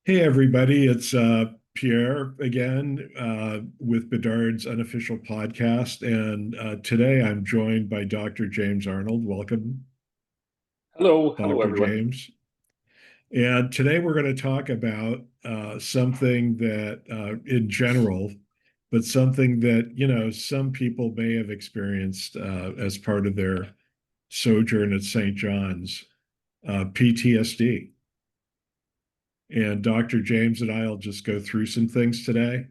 Hey everybody, it's Pierre again with Bedard's unofficial podcast, and today I'm joined by Dr. James Arnold. Welcome, Hello, Dr. everyone. James. And today we're going to talk about something that, in general, but something that some people may have experienced as part of their sojourn at St. John's, PTSD. And Dr. James and I will just go through some things today.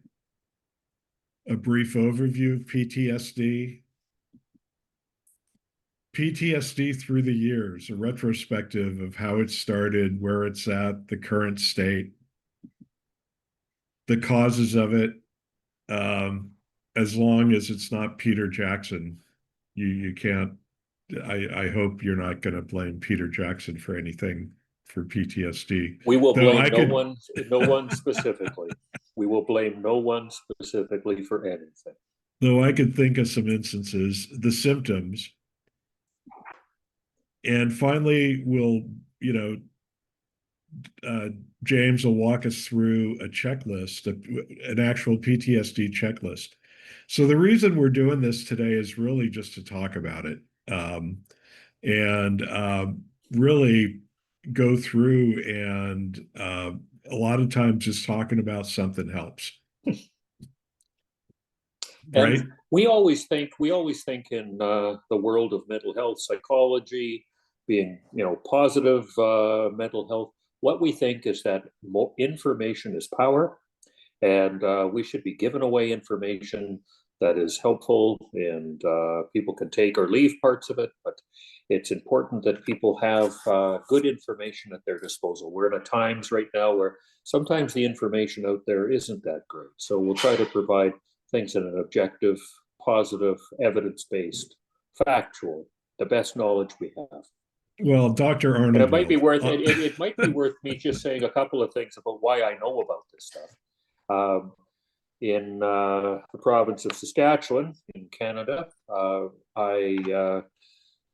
A brief overview of PTSD through the years, a retrospective of how it started, where it's at, the current state, the causes of it. Um, as long as it's not Peter Jackson, you can't. I hope you're not going to blame Peter Jackson for anything for PTSD, We will though blame I could. no one specifically. We will blame no one specifically for anything. Though I could think of some instances, the symptoms, and finally we'll you know uh, James will walk us through a checklist, an actual PTSD checklist. So the reason we're doing this today is really just to talk about it, and really go through and a lot of times just talking about something helps, And right? we always think in the world of mental health psychology, being positive mental health. What we think is that information is power, and we should be giving away information that is helpful, and people can take or leave parts of it, but it's important that people have good information at their disposal. We're in a times right now where sometimes the information out there isn't that great, so we'll try to provide things in an objective, positive, evidence-based, factual, the best knowledge we have. Well, Dr. And Arnold it might be will. worth it might be worth me just saying a couple of things about why I know about this stuff. Um, in the province of Saskatchewan in Canada, I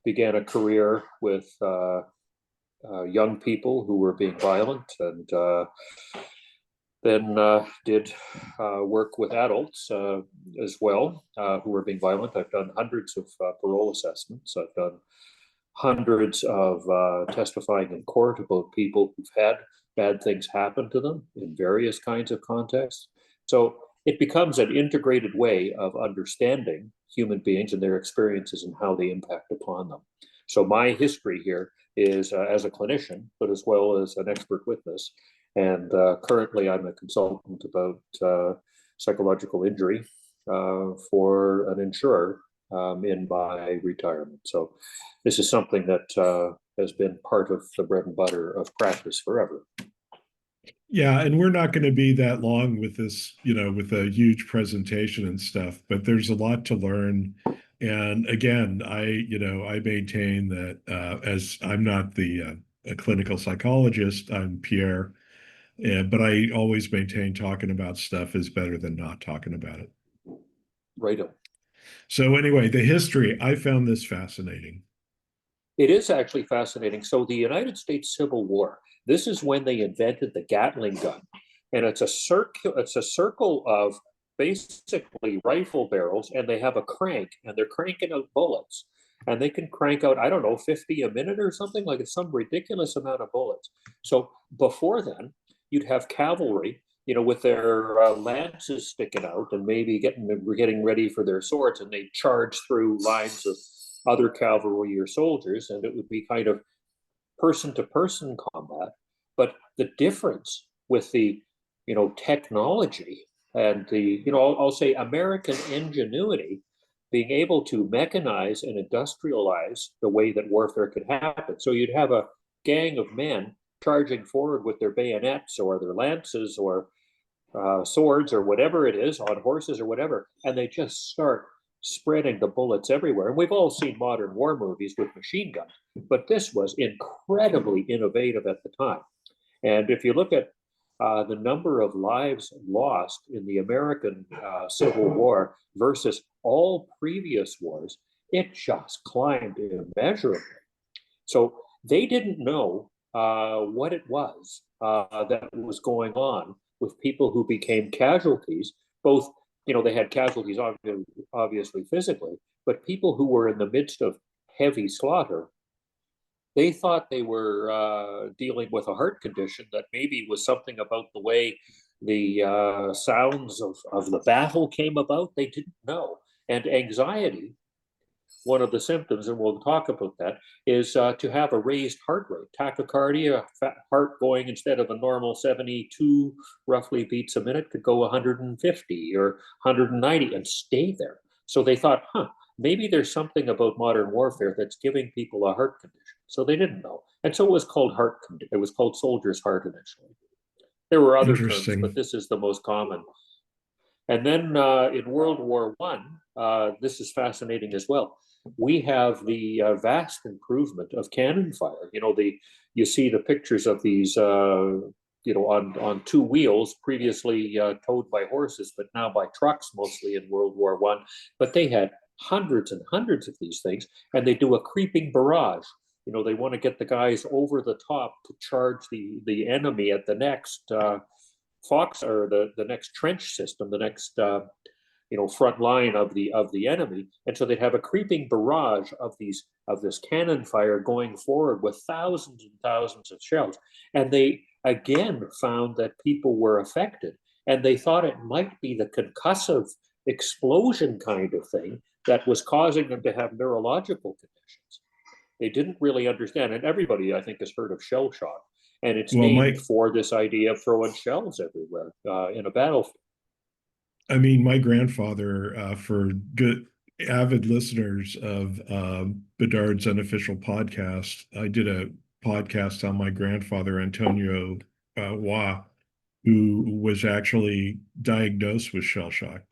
began a career with young people who were being violent, and then did work with adults as well who were being violent. I've done hundreds of parole assessments. I've done hundreds of testifying in court about people who've had bad things happen to them in various kinds of contexts. So it becomes an integrated way of understanding human beings and their experiences and how they impact upon them. So my history here is as a clinician, but as well as an expert witness. And currently, I'm a consultant about psychological injury for an insurer in my retirement. So this is something that has been part of the bread and butter of practice forever. Yeah, and we're not going to be that long with this, with a huge presentation and stuff, but there's a lot to learn. And again, I maintain that as I'm not a clinical psychologist, I'm Pierre, but I always maintain talking about stuff is better than not talking about it. Right on. So anyway, the history, I found this fascinating. It is actually fascinating. So the United States Civil War, this is when they invented the Gatling gun. And it's a circle of basically rifle barrels, and they have a crank, and they're cranking out bullets. And they can crank out, I don't know, 50 a minute or something, like it's some ridiculous amount of bullets. So before then, you'd have cavalry, with their lances sticking out and maybe getting ready for their swords, and they charge through lines of other cavalry or soldiers, and it would be kind of person to person combat. But the difference with the technology and the I'll say American ingenuity, being able to mechanize and industrialize the way that warfare could happen. So you'd have a gang of men charging forward with their bayonets or their lances or swords or whatever it is, on horses or whatever, and they just start spreading the bullets everywhere. And we've all seen modern war movies with machine guns, but this was incredibly innovative at the time. And if you look at the number of lives lost in the American Civil War versus all previous wars, it just climbed immeasurably. So they didn't know what it was that was going on with people who became casualties, both, they had casualties obviously physically, but people who were in the midst of heavy slaughter, they thought they were dealing with a heart condition that maybe was something about the way the sounds of the battle came about. They didn't know. And anxiety, one of the symptoms, and we'll talk about that, is to have a raised heart rate, tachycardia, heart going instead of a normal 72 roughly beats a minute, could go 150 or 190 and stay there. So they thought, maybe there's something about modern warfare that's giving people a heart condition. So they didn't know. And so it was called it was called soldier's heart initially. There were other terms, but Interesting. this is the most common. And then in World War One, this is fascinating as well. We have the vast improvement of cannon fire. You see the pictures of these, on two wheels, previously towed by horses, but now by trucks, mostly in World War One. But they had hundreds and hundreds of these things, and they do a creeping barrage. They want to get the guys over the top to charge the enemy at the next fox, or the next trench system, the next front line of the enemy. And so they'd have a creeping barrage of this cannon fire going forward with thousands and thousands of shells. And they again found that people were affected, and they thought it might be the concussive explosion kind of thing that was causing them to have neurological conditions. They didn't really understand, and everybody, I think, has heard of shell shock, and it's Well, named for this idea of throwing shells everywhere in a battlefield. my grandfather, for good avid listeners of Bedard's unofficial podcast, I did a podcast on my grandfather, Antonio Wa, who was actually diagnosed with shell shock.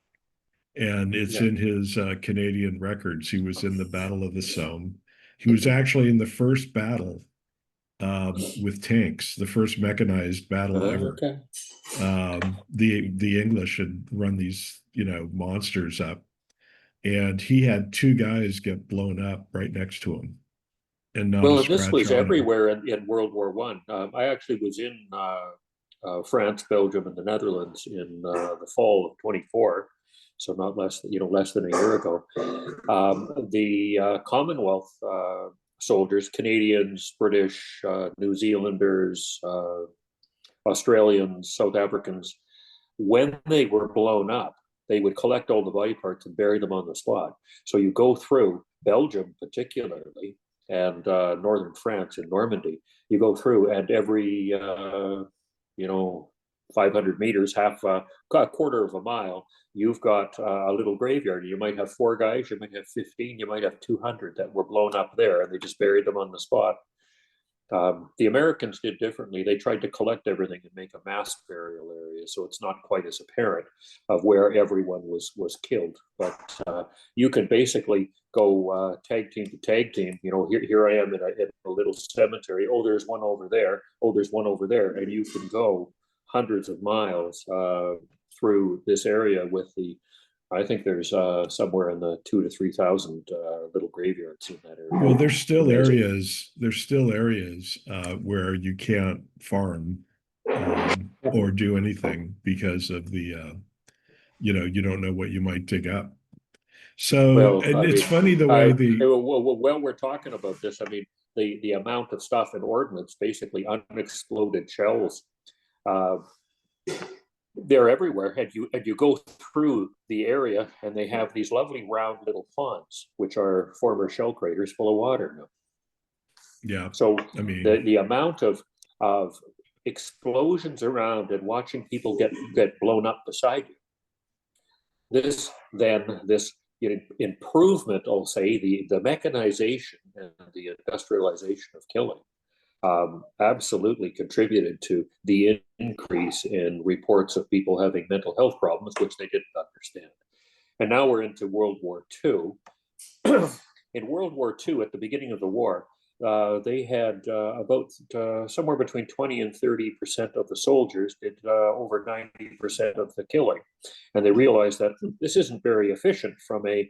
And it's Yeah. in his Canadian records. He was in the Battle of the Somme. He was actually in the first battle with tanks, the first mechanized battle ever. Okay. The English had run these, monsters up, and he had two guys get blown up right next to him, and not a Well, and this scratch was on him. everywhere in World War One. I actually was in France, Belgium, and the Netherlands in the fall of '24, so not less than a year ago. The Commonwealth soldiers, Canadians, British, New Zealanders, Australians, South Africans, when they were blown up, they would collect all the body parts and bury them on the spot. So you go through Belgium, particularly, and northern France in Normandy. You go through, and every 500 meters, a quarter of a mile, you've got a little graveyard. You might have 4 guys, you might have 15, you might have 200 that were blown up there, and they just buried them on the spot. The Americans did differently. They tried to collect everything and make a mass burial area, so it's not quite as apparent of where everyone was killed. But you can basically go tag team to tag team. Here I am in a little cemetery. Oh, there's one over there. Oh, there's one over there, and you can go hundreds of miles through this area with the. I think there's somewhere in the 2,000 to 3,000 little graveyards in that area. Well, there's still Amazing. areas. There's still areas where you can't farm or do anything because of the you don't know what you might dig up. So, Well, and I it's mean, funny the way while we're talking about this, I mean, the amount of stuff in ordnance, basically unexploded shells, uh, they're everywhere. And you go through the area, and they have these lovely round little ponds, which are former shell craters full of water now. yeah, So I mean, the amount of explosions around and watching people get blown up beside you. This improvement, I'll say, the mechanization and the industrialization of killing absolutely contributed to the increase in reports of people having mental health problems, which they didn't understand. And now we're into World War II. In World War II, at the beginning of the war, they had about somewhere between 20 and 30% of the soldiers did over 90% of the killing. And they realized that this isn't very efficient from a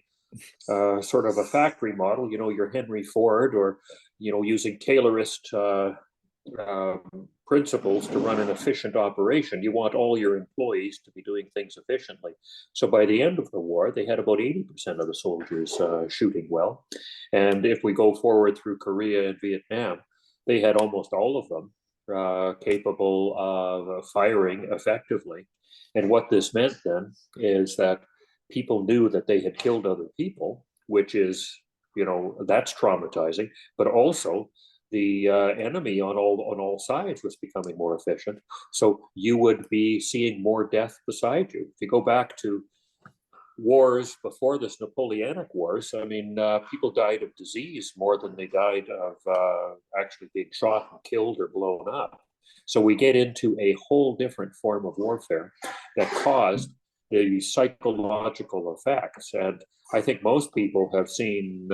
sort of a factory model, your Henry Ford, or, using Taylorist principles to run an efficient operation. You want all your employees to be doing things efficiently. So by the end of the war, they had about 80% of the soldiers shooting well. And if we go forward through Korea and Vietnam, they had almost all of them capable of firing effectively. And what this meant then is that people knew that they had killed other people, which is, that's traumatizing, but also the enemy on all sides was becoming more efficient. So you would be seeing more death beside you. If you go back to wars before this Napoleonic Wars, I mean, people died of disease more than they died of actually being shot and killed or blown up. So we get into a whole different form of warfare that caused the psychological effects. And I think most people have seen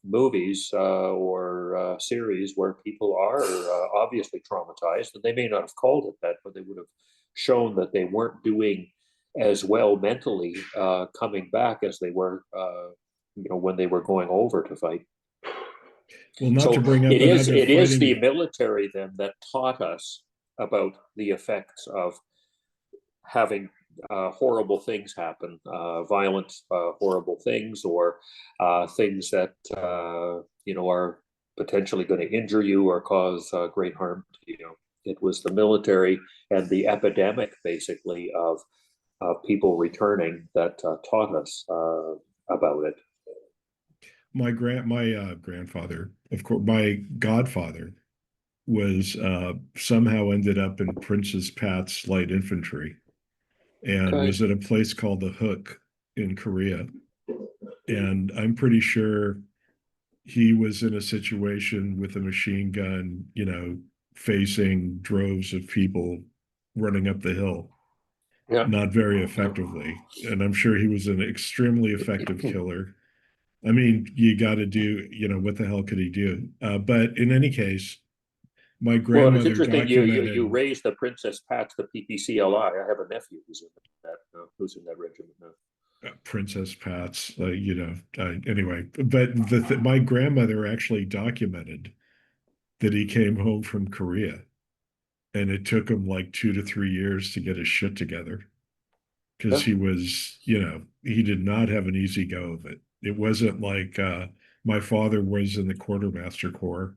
movies or series where people are obviously traumatized, and they may not have called it that, but they would have shown that they weren't doing as well mentally coming back as they were, when they were going over to fight. Well, not to So bring up it is another it is the fighting. military then that taught us about the effects of having horrible things happen, violent, horrible things, or things that are potentially going to injure you or cause great harm to you. It was the military and the epidemic, basically, of people returning that taught us about it. My grandfather, of course, my godfather was somehow ended up in Princess Pat's light infantry and Okay. was at a place called the Hook in Korea. And I'm pretty sure he was in a situation with a machine gun, facing droves of people running up the hill, Yeah. not very Yeah. effectively. And I'm sure he was an extremely effective killer. I mean, you got to do, what the hell could he do? But in any case, my Well, it's grandmother interesting you documented raised the Princess Pat, the PPCLI. I have a nephew who's in that regiment now. Princess Pat's, anyway. But my grandmother actually documented that he came home from Korea, and it took him like 2 to 3 years to get his shit together because Yeah. he was, he did not have an easy go of it. It wasn't like my father was in the quartermaster corps,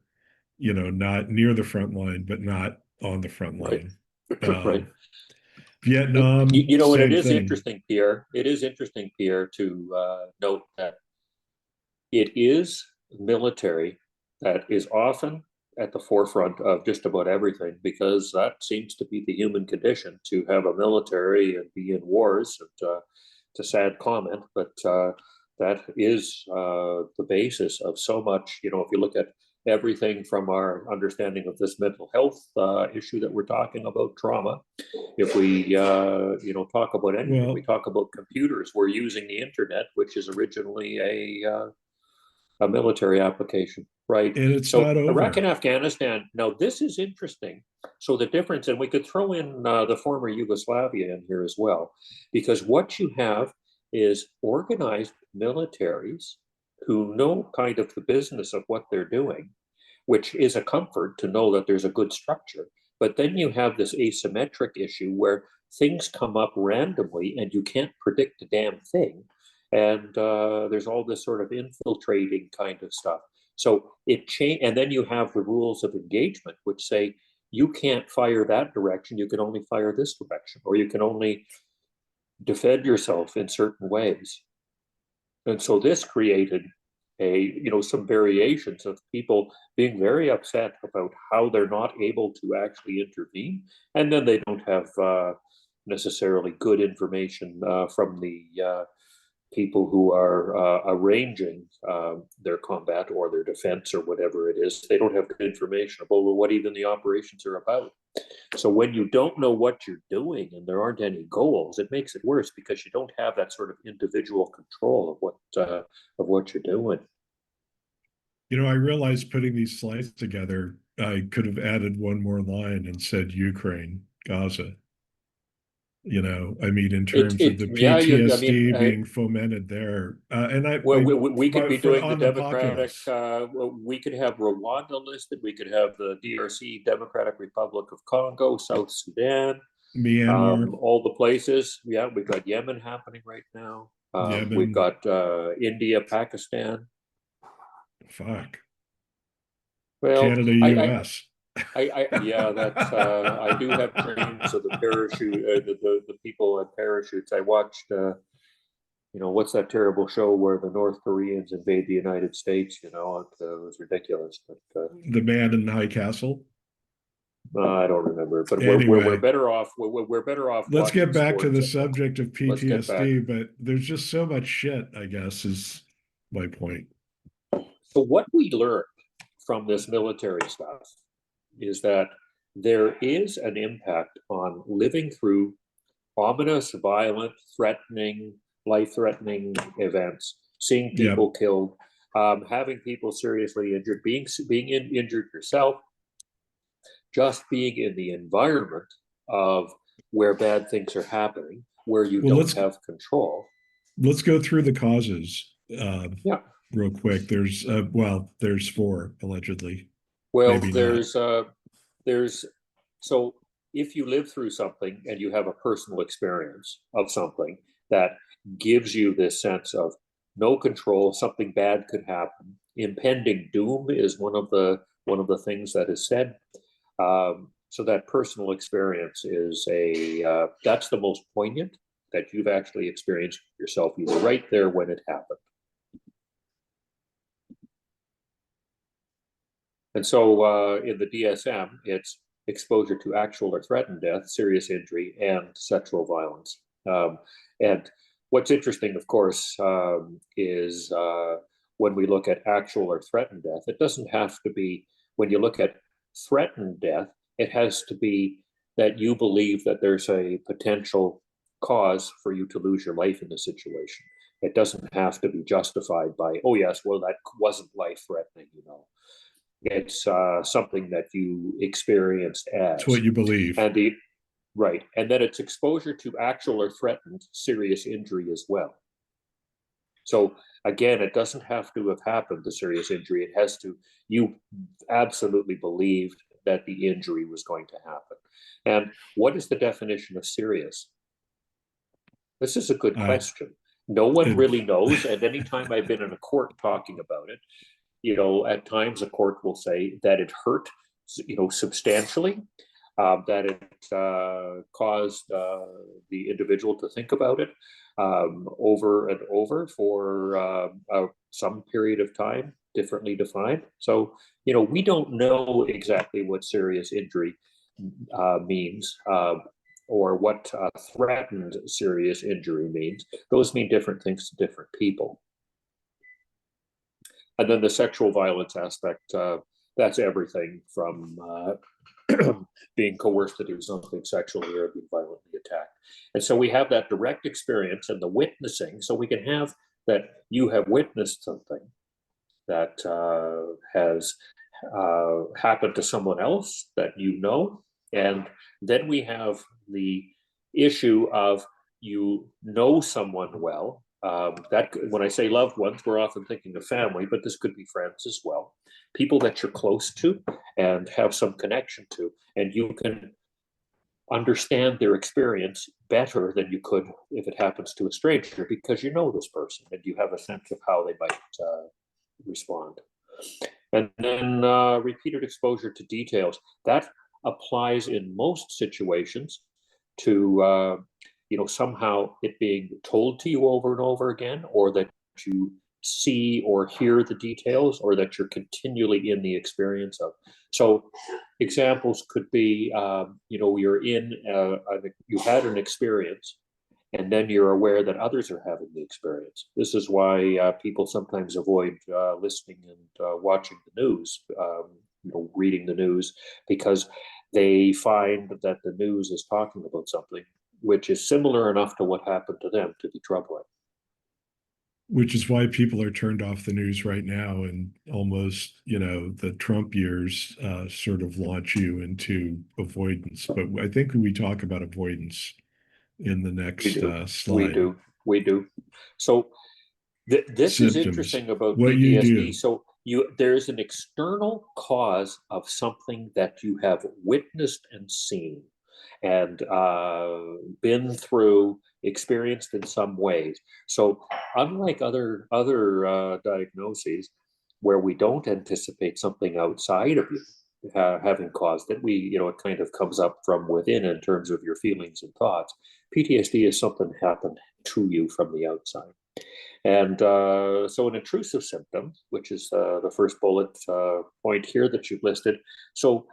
not near the front line, but not on the front Right. line. Right. Um, You, Vietnam, you know, and it same is thing. interesting, Pierre. It is interesting, Pierre, to note that it is military that is often at the forefront of just about everything, because that seems to be the human condition, to have a military and be in wars. And it's a sad comment, but that is the basis of so much. If you look at everything from our understanding of this mental health issue that we're talking about, trauma, if we talk about anything, we Well, talk about computers. We're using the internet, which is originally a military application, right? and it's So not Iraq and over. Afghanistan. Now this is interesting. So the difference, and we could throw in the former Yugoslavia in here as well, because what you have is organized militaries who know kind of the business of what they're doing, which is a comfort to know that there's a good structure. But then you have this asymmetric issue where things come up randomly and you can't predict a damn thing. And there's all this sort of infiltrating kind of stuff. So it changed, and then you have the rules of engagement, which say you can't fire that direction. You can only fire this direction, or you can only defend yourself in certain ways. And so this created some variations of people being very upset about how they're not able to actually intervene, and then they don't have necessarily good information from the people who are arranging their combat or their defense or whatever it is. They don't have good information about what even the operations are about. So when you don't know what you're doing and there aren't any goals, it makes it worse because you don't have that sort of individual control of what you're doing. I realized putting these slides together, I could have added one more line and said Ukraine, Gaza. I mean, in terms of it the yeah, I mean, PTSD being fomented there. And well, we could be for doing the on the Democratic. populace, We could have Rwanda listed. We could have the DRC, Democratic Republic of Congo, South Sudan, Myanmar, all the places. Yeah, we've got Yemen happening right now. We've Yemen, got India, Pakistan. fuck, Well, Canada, I, US. yeah, that's I do have dreams of the parachute, the people in parachutes. I watched, what's that terrible show where the North Koreans invade the United States? It was ridiculous, but The Man in the High Castle. I don't remember. But we're Anyway, better off. We're better off let's watching get back to sports the at home. subject of Let's get back. PTSD, but there's just so much shit, I guess, is my point. So what we learned from this military stuff is that there is an impact on living through ominous, violent, threatening, life-threatening events, seeing Yep. people killed, having people seriously injured, being injured yourself, just being in the environment of where bad things are happening, where you Well, don't have control. let's go through the causes Yeah. real quick. There's four allegedly, Well, maybe not. there's so if you live through something and you have a personal experience of something that gives you this sense of no control, something bad could happen. Impending doom is one of the things that is said. So that personal experience is that's the most poignant that you've actually experienced yourself. You were right there when it happened. And so in the DSM, it's exposure to actual or threatened death, serious injury, and sexual violence. And what's interesting, of course, is when we look at actual or threatened death, it doesn't have to be, when you look at threatened death, it has to be that you believe that there's a potential cause for you to lose your life in the situation. It doesn't have to be justified by, oh, yes, well, that wasn't life threatening. It's something that you experienced It's as. what you believe. And right. And then it's exposure to actual or threatened serious injury as well. So again, it doesn't have to have happened, the serious injury. It has to, you absolutely believed that the injury was going to happen. And what is the definition of serious? This is a good Uh, question. No one it, really knows. And anytime I've been in a court talking about it, at times a court will say that it hurt, substantially, that it caused the individual to think about it over and over for some period of time, differently defined. So, we don't know exactly what serious injury means. Or what threatened serious injury means. Those mean different things to different people. And then the sexual violence aspect, that's everything from being coerced to do something sexually or being violently attacked. And so we have that direct experience and the witnessing. So we can have that you have witnessed something that has happened to someone else that you know. And then we have the issue of you know someone well. That when I say loved ones, we're often thinking of family, but this could be friends as well. People that you're close to and have some connection to, and you can understand their experience better than you could if it happens to a stranger because you know this person and you have a sense of how they might respond. And then repeated exposure to details. That applies in most situations to, somehow it being told to you over and over again, or that you see or hear the details, or that you're continually in the experience of. So examples could be, you're you had an experience, and then you're aware that others are having the experience. This is why people sometimes avoid listening and watching the news, reading the news, because they find that the news is talking about something which is similar enough to what happened to them to be troubling. which is why people are turned off the news right now, and almost, the Trump years sort of launch you into avoidance. But I think when we talk about avoidance, in the We next do. We slide. do. We do. So this is Symptoms, interesting about what you PTSD. do. So there's an external cause of something that you have witnessed and seen and been through, experienced in some ways. So unlike other diagnoses where we don't anticipate something outside of you having caused it, it kind of comes up from within in terms of your feelings and thoughts. PTSD is something happened to you from the outside. And so an intrusive symptom, which is the first bullet point here that you've listed. So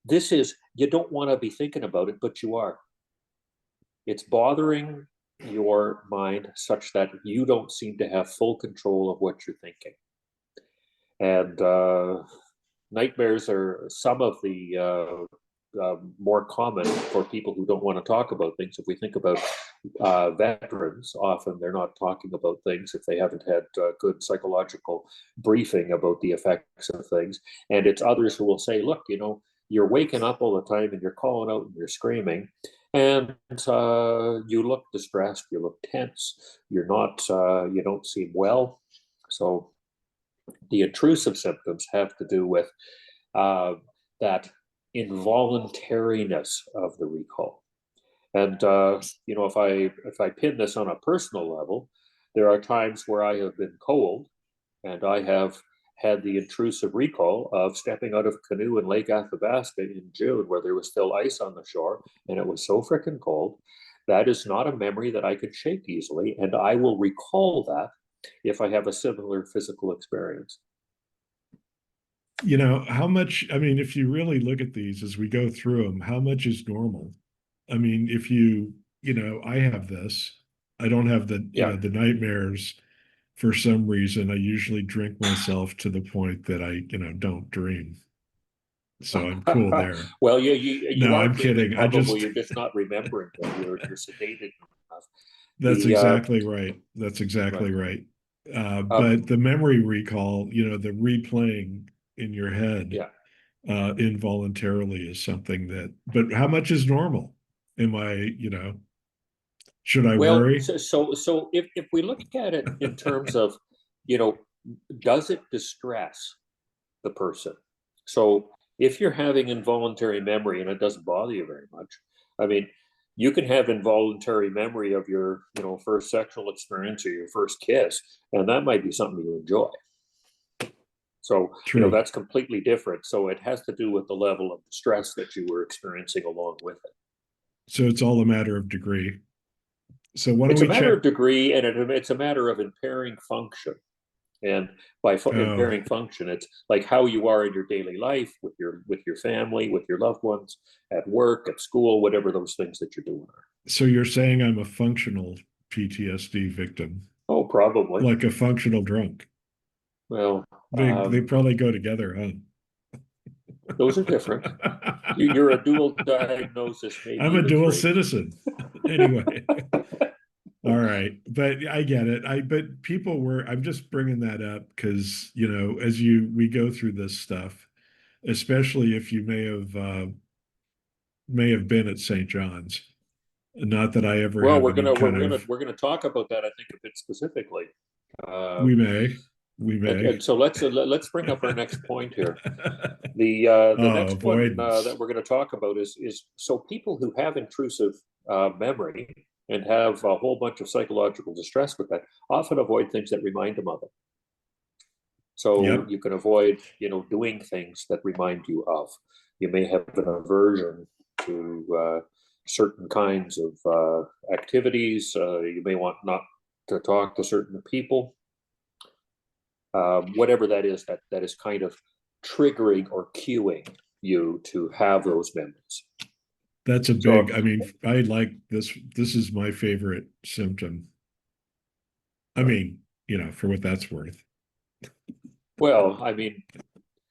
this is, you don't want to be thinking about it, but you are. It's bothering your mind such that you don't seem to have full control of what you're thinking. And nightmares are some of the more common for people who don't want to talk about things. If we think about veterans, often they're not talking about things if they haven't had good psychological briefing about the effects of things. And it's others who will say, look, you're waking up all the time and you're calling out and you're screaming. And you look distressed, you look tense, you're not, you don't seem well. So the intrusive symptoms have to do with that involuntariness of the recall. And if I pin this on a personal level, there are times where I have been cold, and I have had the intrusive recall of stepping out of a canoe in Lake Athabasca in June, where there was still ice on the shore, and it was so freaking cold. That is not a memory that I could shake easily, and I will recall that if I have a similar physical experience. How much, I mean, if you really look at these as we go through them, how much is normal? I mean, if I have this, I don't have Yeah. the nightmares for some reason. I usually drink myself to the point that I, don't dream. So I'm cool there. Well, you No, are I'm dreaming kidding. probably. You're just not remembering them. You're sedated enough. That's The exactly right. That's right. exactly right. Um, But the memory recall, the replaying in your head yeah. involuntarily is something but how much is normal? Am I, should I Well, worry? so if we look at it in terms of, you know, does it distress the person? So if you're having involuntary memory and it doesn't bother you very much, I mean, you can have involuntary memory of your, first sexual experience or your first kiss, and that might be something you enjoy. So, True. that's completely different. So it has to do with the level of stress that you were experiencing along with it. So it's all a matter of degree. So why don't It's a we matter check? of degree, and it's a matter of impairing function. And by Oh, impairing function, it's like how you are in your daily life with your family, with your loved ones, at work, at school, whatever those things that you're doing are. so you're saying I'm a functional PTSD victim, Oh, probably. like a functional drunk. Well, They probably go together, those are different. huh? You're a dual diagnosis, maybe I'm a even dual three. citizen. Anyway, all right, but I get it. But people were. I'm just bringing that up because as we go through this stuff, especially if you may have been at St. John's. Not that I ever Well, have we're any gonna kind we're gonna of. we're gonna talk about that, I think, a bit specifically. Uh, We may, we may. and so let's bring up our next point here. The Oh, next one that avoidance. we're going to talk about is so people who have intrusive memory and have a whole bunch of psychological distress with that often avoid things that remind them of it. So Yep, you can avoid, doing things that remind you of. You may have an aversion to certain kinds of activities. You may want not to talk to certain people. Whatever that is, that is kind of triggering or cueing you to have those memories. that's a So, big. I mean, I like this. This is my favorite symptom. I right. mean, for what that's worth. Well, I mean,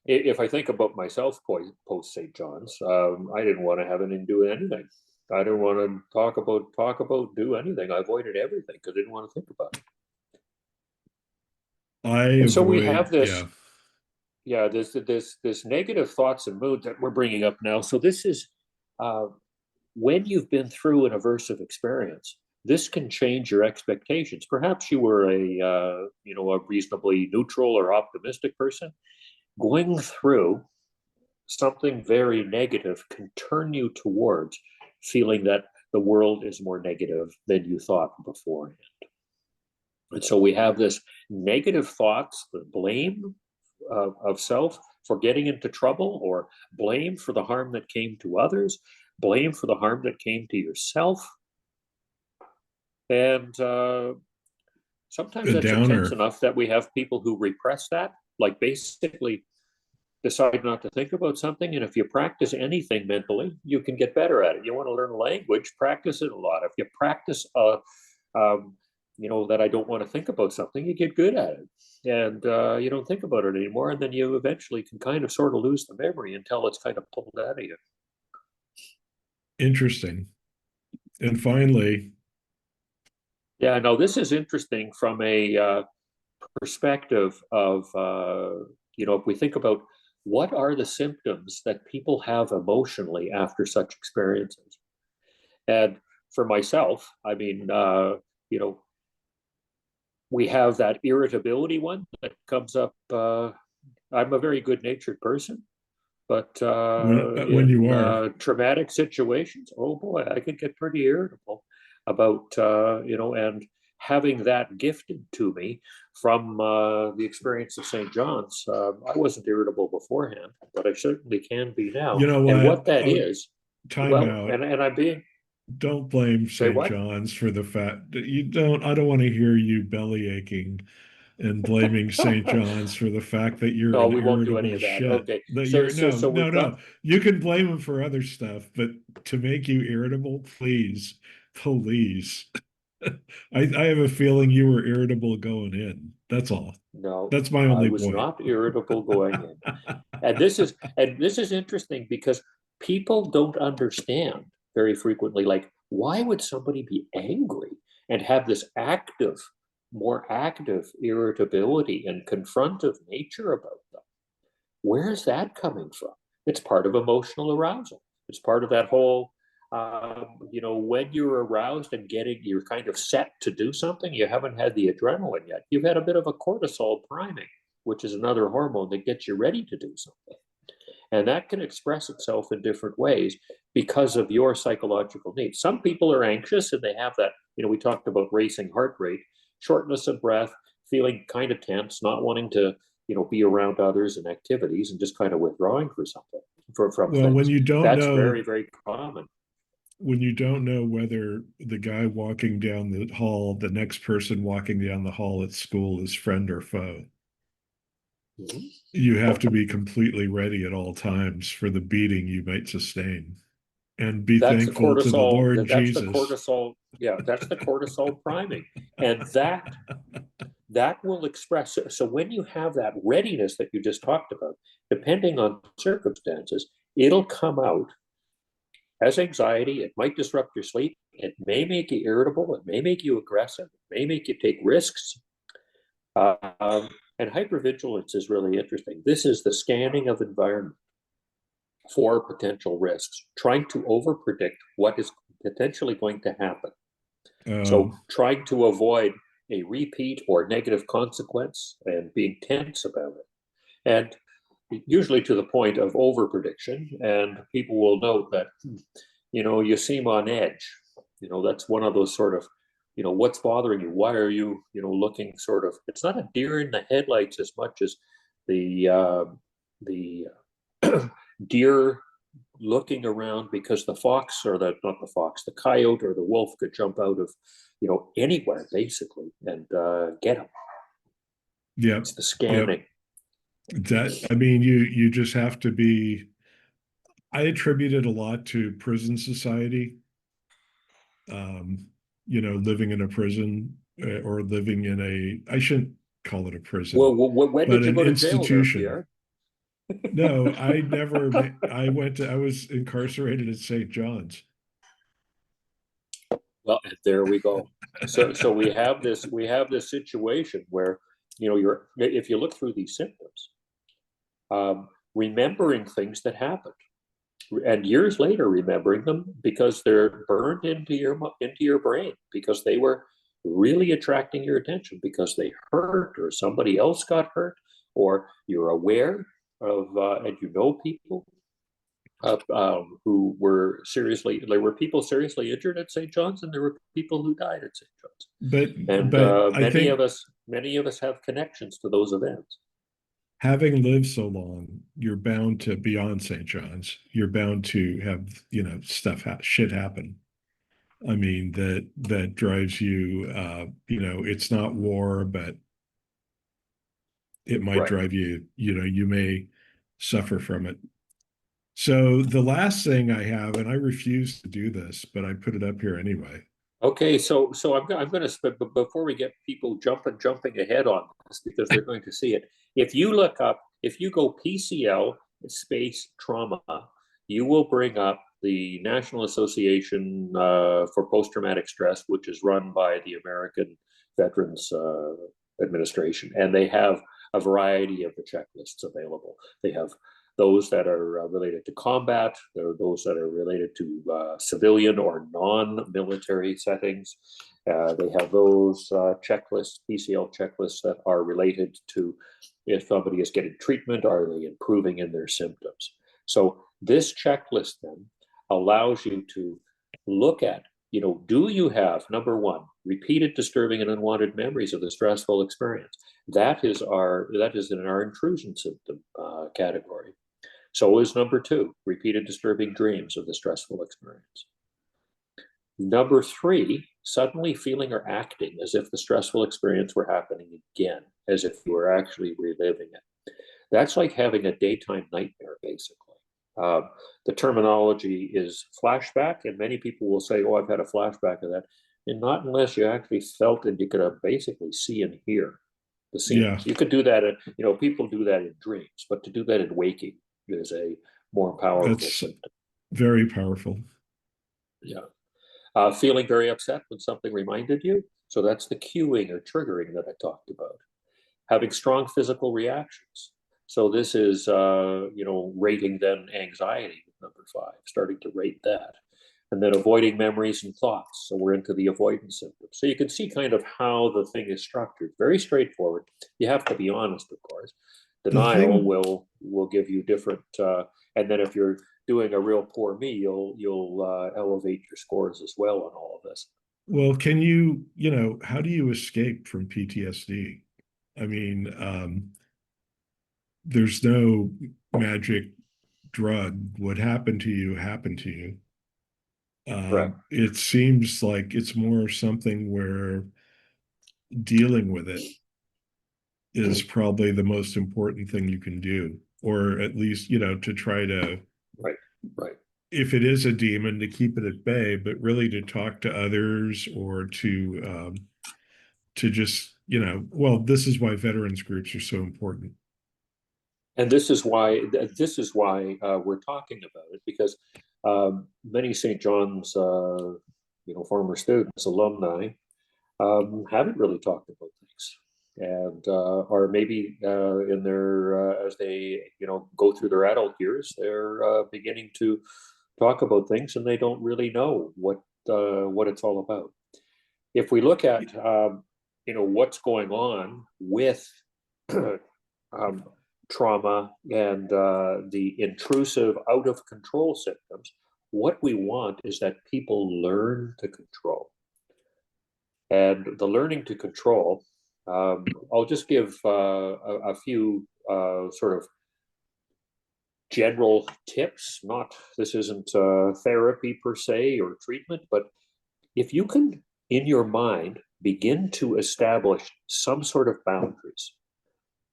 if I think about myself post St. John's, I didn't want to have anything to do with anything. I didn't want to do anything. I avoided everything because I didn't want to think about it. I And so we avoid. have this, Yeah, yeah, this negative thoughts and mood that we're bringing up now. So this is uh, when you've been through an aversive experience, this can change your expectations. Perhaps you were a reasonably neutral or optimistic person. Going through something very negative can turn you towards feeling that the world is more negative than you thought beforehand. And so we have this negative thoughts, the blame of self for getting into trouble, or blame for the harm that came to others, blame for the harm that came to yourself. And sometimes A that's intense downer. enough that we have people who repress that, like basically decide not to think about something. And if you practice anything mentally, you can get better at it. You want to learn a language, practice it a lot. If you practice, that I don't want to think about something, you get good at it. And you don't think about it anymore. And then you eventually can kind of sort of lose the memory until it's kind of pulled out of you. Interesting. And finally, Yeah, no, this is interesting from a perspective of, if we think about what are the symptoms that people have emotionally after such experiences. And for myself, I mean, we have that irritability one that comes up. I'm a very good natured person, but when you in are, traumatic situations, oh boy, I could get pretty irritable about, and having that gifted to me from the experience of St. John's. I wasn't irritable beforehand, but I certainly can be now. you know And what? what that Oh, is, time well, out. and I'm being, Don't blame say St. what? John's for the fact that you don't. I don't want to hear you belly aching and blaming St. John's for the fact that you're No, an we won't do any irritable of that. shit. Okay, That so you're so no, so no, we've got no. You can blame him for other stuff, but to make you irritable, please, please. I have a feeling you were irritable going in. That's all. no, That's my I only was point. not irritable going in. And this is interesting because people don't understand very frequently, like, why would somebody be angry and have this more active irritability and confrontive nature about them? Where is that coming from? It's part of emotional arousal. It's part of that whole, when you're aroused and you're kind of set to do something, you haven't had the adrenaline yet. You've had a bit of a cortisol priming, which is another hormone that gets you ready to do something. And that can express itself in different ways because of your psychological needs. Some people are anxious and they have that, we talked about racing heart rate, shortness of breath, feeling kind of tense, not wanting to, be around others and activities and just kind of withdrawing for something from Well, things. That's very, very common. when you don't know whether the guy walking down the hall, the next person walking down the hall at school is friend or foe, Mhm. you have to be completely ready at all times for the beating you might sustain and be That's the thankful to the cortisol. Lord That's the Jesus. cortisol. Yeah, that's the cortisol priming, and that will express. So when you have that readiness that you just talked about, depending on circumstances, it'll come out as anxiety. It might disrupt your sleep. It may make you irritable. It may make you aggressive. It may make you take risks. And hypervigilance is really interesting. This is the scanning of environment for potential risks, trying to overpredict what is potentially going to happen. So Um, trying to avoid a repeat or negative consequence and being tense about it. And usually to the point of overprediction. And people will note that, you seem on edge. That's one of those sort of, what's bothering you? Why are you, looking sort of, it's not a deer in the headlights as much as the deer looking around because the fox, or not the fox, the coyote or the wolf could jump out of, anywhere basically and get him. yep, It's the yep. scanning. I mean, you just have to be. I attribute it a lot to prison society. Um, living in a prison or living in I shouldn't call it a Well, prison, when but did you an go to jail there, institution. Pierre? No, I was incarcerated at St. John's. Well, there we go. So we have this situation where, you're, if you look through these symptoms, remembering things that happened. and years later remembering them because they're burned into your brain because they were really attracting your attention because they hurt or somebody else got hurt or you're aware of and you know people who were seriously, there were people seriously injured at St. John's and there were people who died at St. John's. but And I think many of us have connections to those events. having lived so long, you're bound to beyond St. John's. You're bound to have, shit happen. I mean, that drives you, it's not war, but it might Right. drive you, you may suffer from it. So the last thing I have, and I refuse to do this, but I put it up here anyway. Okay, so I'm going to spend, but before we get people jumping ahead on this because they're going to see it. If you look up, if you go PCL space trauma, you will bring up the National Association for Post-Traumatic Stress, which is run by the American Veterans Administration, and they have a variety of the checklists available. They have those that are related to combat. There are those that are related to civilian or non-military settings. They have those checklists, PCL checklists that are related to if somebody is getting treatment, are they improving in their symptoms? So this checklist then allows you to look at, do you have, number one, repeated disturbing and unwanted memories of the stressful experience? That is in our intrusion symptom category. So is number two, repeated disturbing dreams of the stressful experience. Number three, suddenly feeling or acting as if the stressful experience were happening again, as if you were actually reliving it. That's like having a daytime nightmare, basically. The terminology is flashback, and many people will say, oh, I've had a flashback of that. And not unless you actually felt and you could basically see and hear the Yeah, scenes. You could do that, people do that in dreams, but to do that in waking is a more powerful that's symptom. very powerful. Yeah. Feeling very upset when something reminded you. So that's the cueing or triggering that I talked about. Having strong physical reactions. So this is, rating then anxiety with number five, starting to rate that. And then avoiding memories and thoughts. So we're into the avoidance symptoms. So you can see kind of how the thing is structured. Very straightforward. You have to be honest, of course. The Denial thing, will give you different, and then if you're doing a real poor me, you'll elevate your scores as well on all of this. well, how do you escape from PTSD? I mean, there's no magic drug. What happened to you happened to you. Correct. It seems like it's more something where dealing with it is probably the most important thing you can do, or at least, to try to, Right. Right. if it is a demon, to keep it at bay, but really to talk to others or to just, well, this is why veterans groups are so important. And this is why we're talking about it because many St. John's, former students, alumni, haven't really talked about things, and or maybe in their as they go through their adult years, they're beginning to talk about things, and they don't really know what it's all about. If we look at what's going on with um, trauma and the intrusive, out of control symptoms, what we want is that people learn to control. And the learning to control, I'll just give a few sort of general tips. Not this isn't therapy per se or treatment, but if you can, in your mind, begin to establish some sort of boundaries.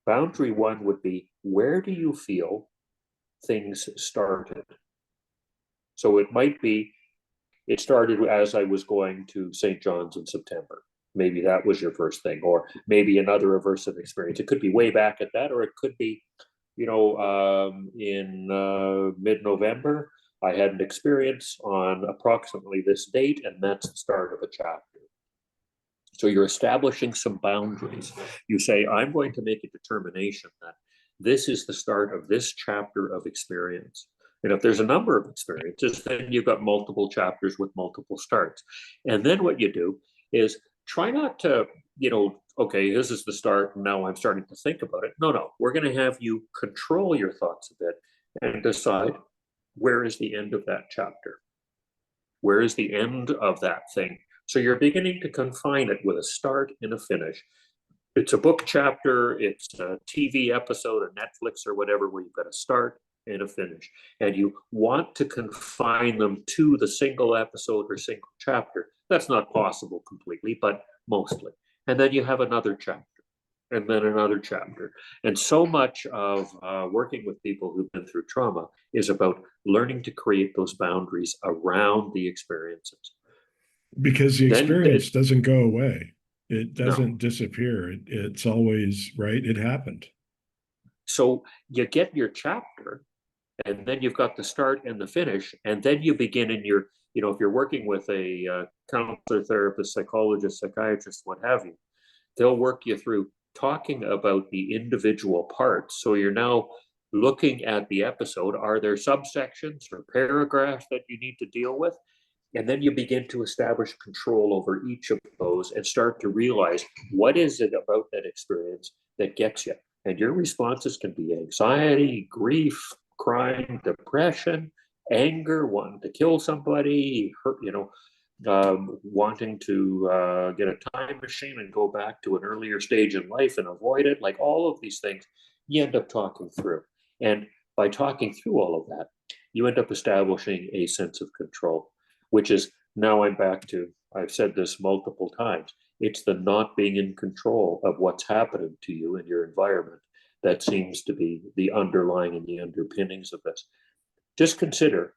Boundary one would be, where do you feel things started? So it might be, it started as I was going to St. John's in September. Maybe that was your first thing, or maybe another aversive experience. It could be way back at that, or it could be, in mid-November, I had an experience on approximately this date, and that's the start of a chapter. So you're establishing some boundaries. You say, I'm going to make a determination that this is the start of this chapter of experience. And if there's a number of experiences, then you've got multiple chapters with multiple starts. And then what you do is try not to, okay, this is the start, and now I'm starting to think about it. No, no, we're going to have you control your thoughts a bit and decide, where is the end of that chapter? Where is the end of that thing? So you're beginning to confine it with a start and a finish. It's a book chapter, it's a TV episode, a Netflix or whatever, where you've got a start and a finish. And you want to confine them to the single episode or single chapter. That's not possible completely, but mostly. And then you have another chapter, and then another chapter. And so much of working with people who've been through trauma is about learning to create those boundaries around the experiences. Because the Then, experience doesn't go away. It no. doesn't disappear. It's always right. It happened. So you get your chapter, and then you've got the start and the finish, and then you begin in your, if you're working with a counselor, therapist, psychologist, psychiatrist, what have you, they'll work you through talking about the individual parts. So you're now looking at the episode. Are there subsections or paragraphs that you need to deal with? And then you begin to establish control over each of those and start to realize, what is it about that experience that gets you? And your responses can be anxiety, grief, crying, depression, anger, wanting to kill somebody, hurt, wanting to get a time machine and go back to an earlier stage in life and avoid it. Like all of these things, you end up talking through. And by talking through all of that, you end up establishing a sense of control, which is, now I'm back to, I've said this multiple times, it's the not being in control of what's happening to you in your environment that seems to be the underlying and the underpinnings of this. Just consider,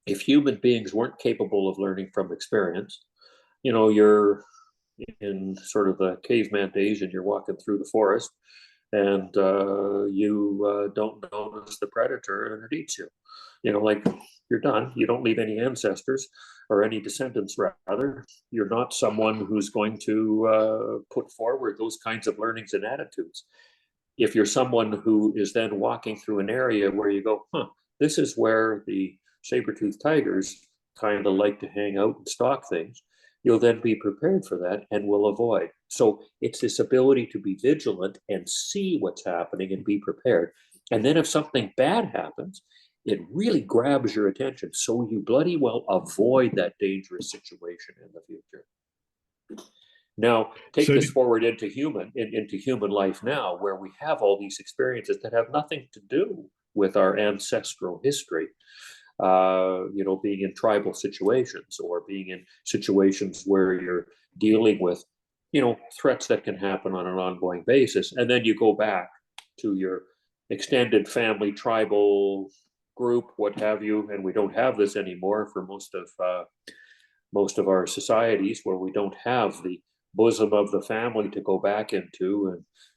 if human beings weren't capable of learning from experience, you're in sort of the caveman days and you're walking through the forest, and you don't notice the predator and it eats you. Like, you're done. You don't leave any ancestors or any descendants, rather. You're not someone who's going to put forward those kinds of learnings and attitudes. If you're someone who is then walking through an area where you go, this is where the saber-toothed tigers kind of like to hang out and stalk things, you'll then be prepared for that and will avoid. So it's this ability to be vigilant and see what's happening and be prepared. And then if something bad happens, it really grabs your attention. So you bloody well avoid that dangerous situation in the future. Now, take So, this forward into human life now, where we have all these experiences that have nothing to do with our ancestral history. Being in tribal situations, or being in situations where you're dealing with, threats that can happen on an ongoing basis. And then you go back to your extended family, tribal group, what have you. And we don't have this anymore for most of our societies, where we don't have the bosom of the family to go back into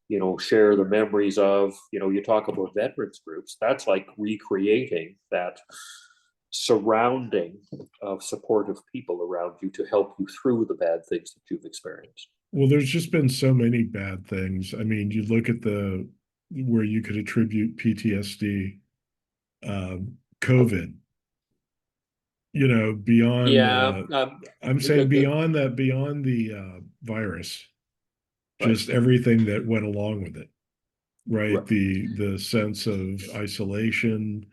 and share the memories of. You talk about veterans groups, that's like recreating that surrounding of supportive people around you to help you through the bad things that you've experienced. well, there's just been so many bad things. I mean, you look at where you could attribute PTSD, COVID, beyond Yeah, I'm saying the, beyond the virus, right, just everything that went along with it, right? right. The sense of isolation,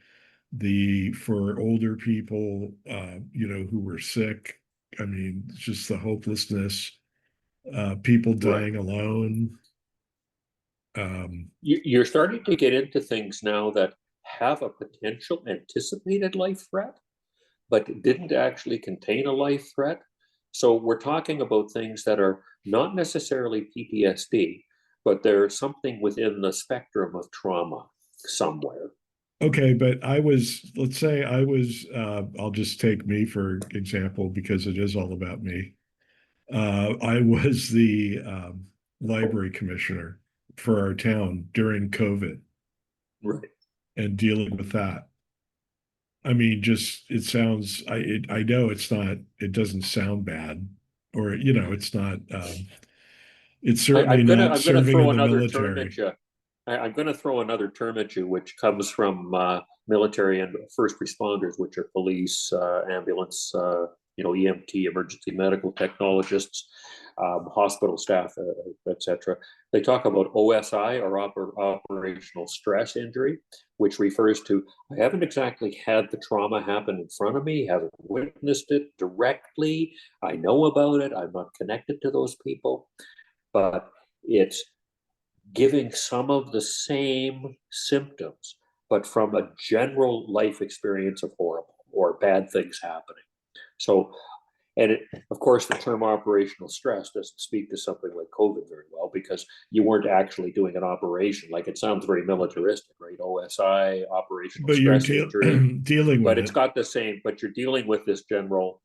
for older people, who were sick. I mean, just the hopelessness, people Right. dying alone. Um, You're starting to get into things now that have a potential anticipated life threat, but didn't actually contain a life threat. So we're talking about things that are not necessarily PTSD, but there's something within the spectrum of trauma somewhere. okay, but let's say I'll just take me for example, because it is all about me. I was the library commissioner for our town during COVID Right. and dealing with that. I mean, just it sounds. I know it's not. It doesn't sound bad, or it's not. It's I, certainly I'm gonna not I'm gonna serving throw in the another term at military. you. I'm going to throw another term at you, which comes from military and first responders, which are police, ambulance, EMT, emergency medical technologists, hospital staff, etc. They talk about OSI, or operational stress injury, which refers to, I haven't exactly had the trauma happen in front of me, haven't witnessed it directly. I know about it. I'm not connected to those people, but it's giving some of the same symptoms, but from a general life experience of horrible or bad things happening. So, of course, the term operational stress doesn't speak to something like COVID very well, because you weren't actually doing an operation. Like, it sounds very militaristic, right? OSI, operational But you're stress injury, dealing with but it's it. got the same. But you're dealing with this general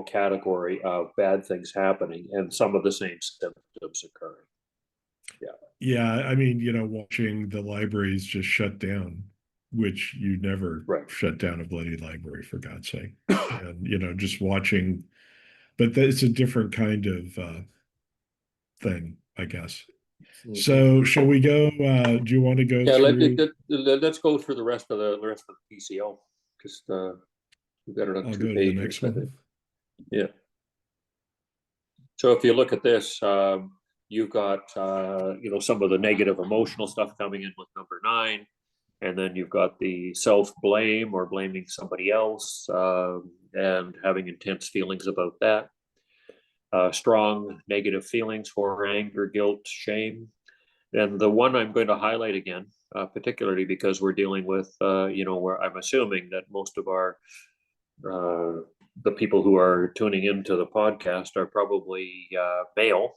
category of bad things happening and some of the same symptoms occurring. Yeah. Yeah, I mean, watching the libraries just shut down, which you never Right. shut down a bloody library, for God's sake. And, just watching, but it's a different kind of thing, I guess. Mm-hmm. So shall we go? Do you want to go through? Let's go through the rest of the PCO. Just we've got it on I'll 2 go to the pages, next I think. one. Yeah. So if you look at this, you've got some of the negative emotional stuff coming in with number 9, and then you've got the self-blame or blaming somebody else, and having intense feelings about that. Strong negative feelings for anger, guilt, shame. And the one I'm going to highlight again, particularly because we're dealing with, where I'm assuming that most of the people who are tuning into the podcast are probably male,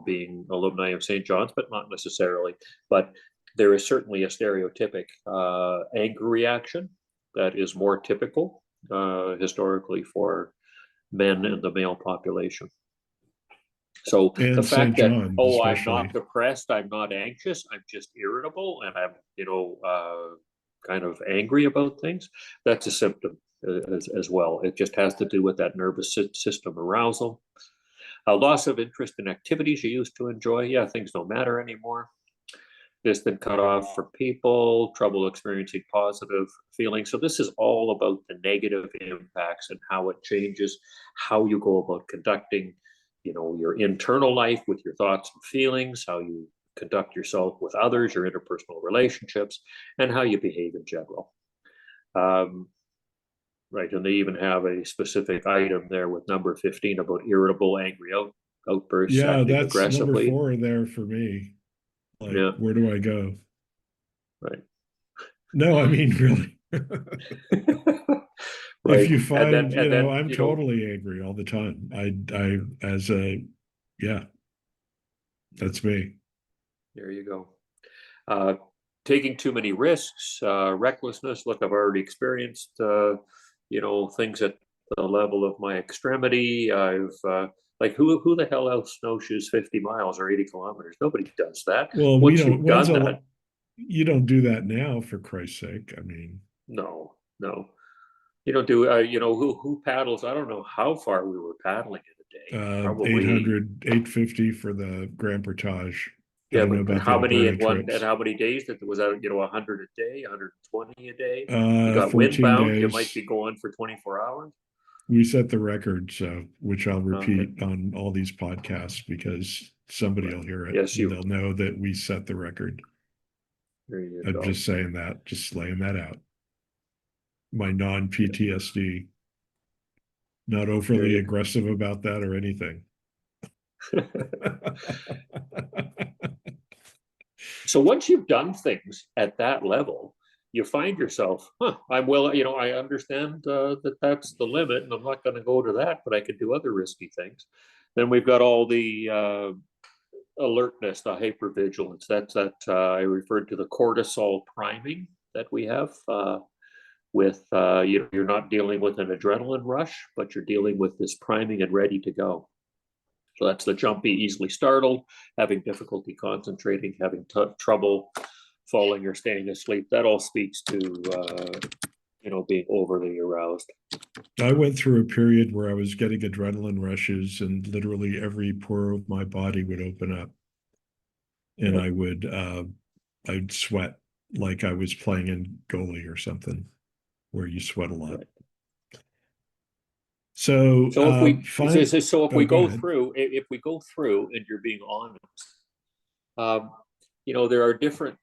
being alumni of St. John's, but not necessarily. But there is certainly a stereotypic anger reaction that is more typical historically for men in the male population. So the And St. fact that, John, I'm not especially. depressed, I'm not anxious, I'm just irritable, and I'm, kind of angry about things, that's a symptom as well. It just has to do with that nervous system arousal. A loss of interest in activities you used to enjoy. Yeah, things don't matter anymore. Distant cutoff for people, trouble experiencing positive feelings. So this is all about the negative impacts and how it changes how you go about conducting, your internal life with your thoughts and feelings, how you conduct yourself with others, your interpersonal relationships, and how you behave in general. Right, and they even have a specific item there with number 15 about irritable, angry outbursts, Yeah, acting that's number aggressively. 4 there for me. Like, Yeah, where do I go? right. No, I mean, really. If Right, you and find, then I'm totally angry all the time. Yeah, that's me. there you go. Taking too many risks, recklessness. Look, I've already experienced, things at the level of my extremity. I've like, who the hell else snowshoes 50 miles or 80 kilometers? Nobody does that. Well, we Once don't, you've done that, you don't do that now, for Christ's sake. I mean, no. You don't do. Who paddles? I don't know how far we were paddling in a day. Probably. 850 for the Grand Portage. I Yeah, don't know but about the how many Alberta in one, and trips. how many days that was that, 100 a day, 120 a day? You got 14 windbound, you might days. be going for 24 hours. We set the record, so which I'll Okay. repeat on all these podcasts because somebody Right. will hear it Yes, and they'll know that we set the record. there you I'm go. just saying that, just laying that out. My non-PTSD, not There overly you aggressive about that or anything. go. So once you've done things at that level, you find yourself, I'm well, I understand that that's the limit, and I'm not going to go to that, but I could do other risky things. Then we've got all the alertness, the hypervigilance. That's that I referred to the cortisol priming that we have. With you're not dealing with an adrenaline rush, but you're dealing with this priming and ready to go. So that's the jumpy, easily startled, having difficulty concentrating, having trouble falling or staying asleep. That all speaks to being overly aroused. I went through a period where I was getting adrenaline rushes and literally every pore of my body would open up and Yep. I would I'd sweat like I was playing in goalie or something, where you sweat a lot. Right. So, So if we fine. so if Oh, we go go ahead. through if we go through and you're being honest, um, there are different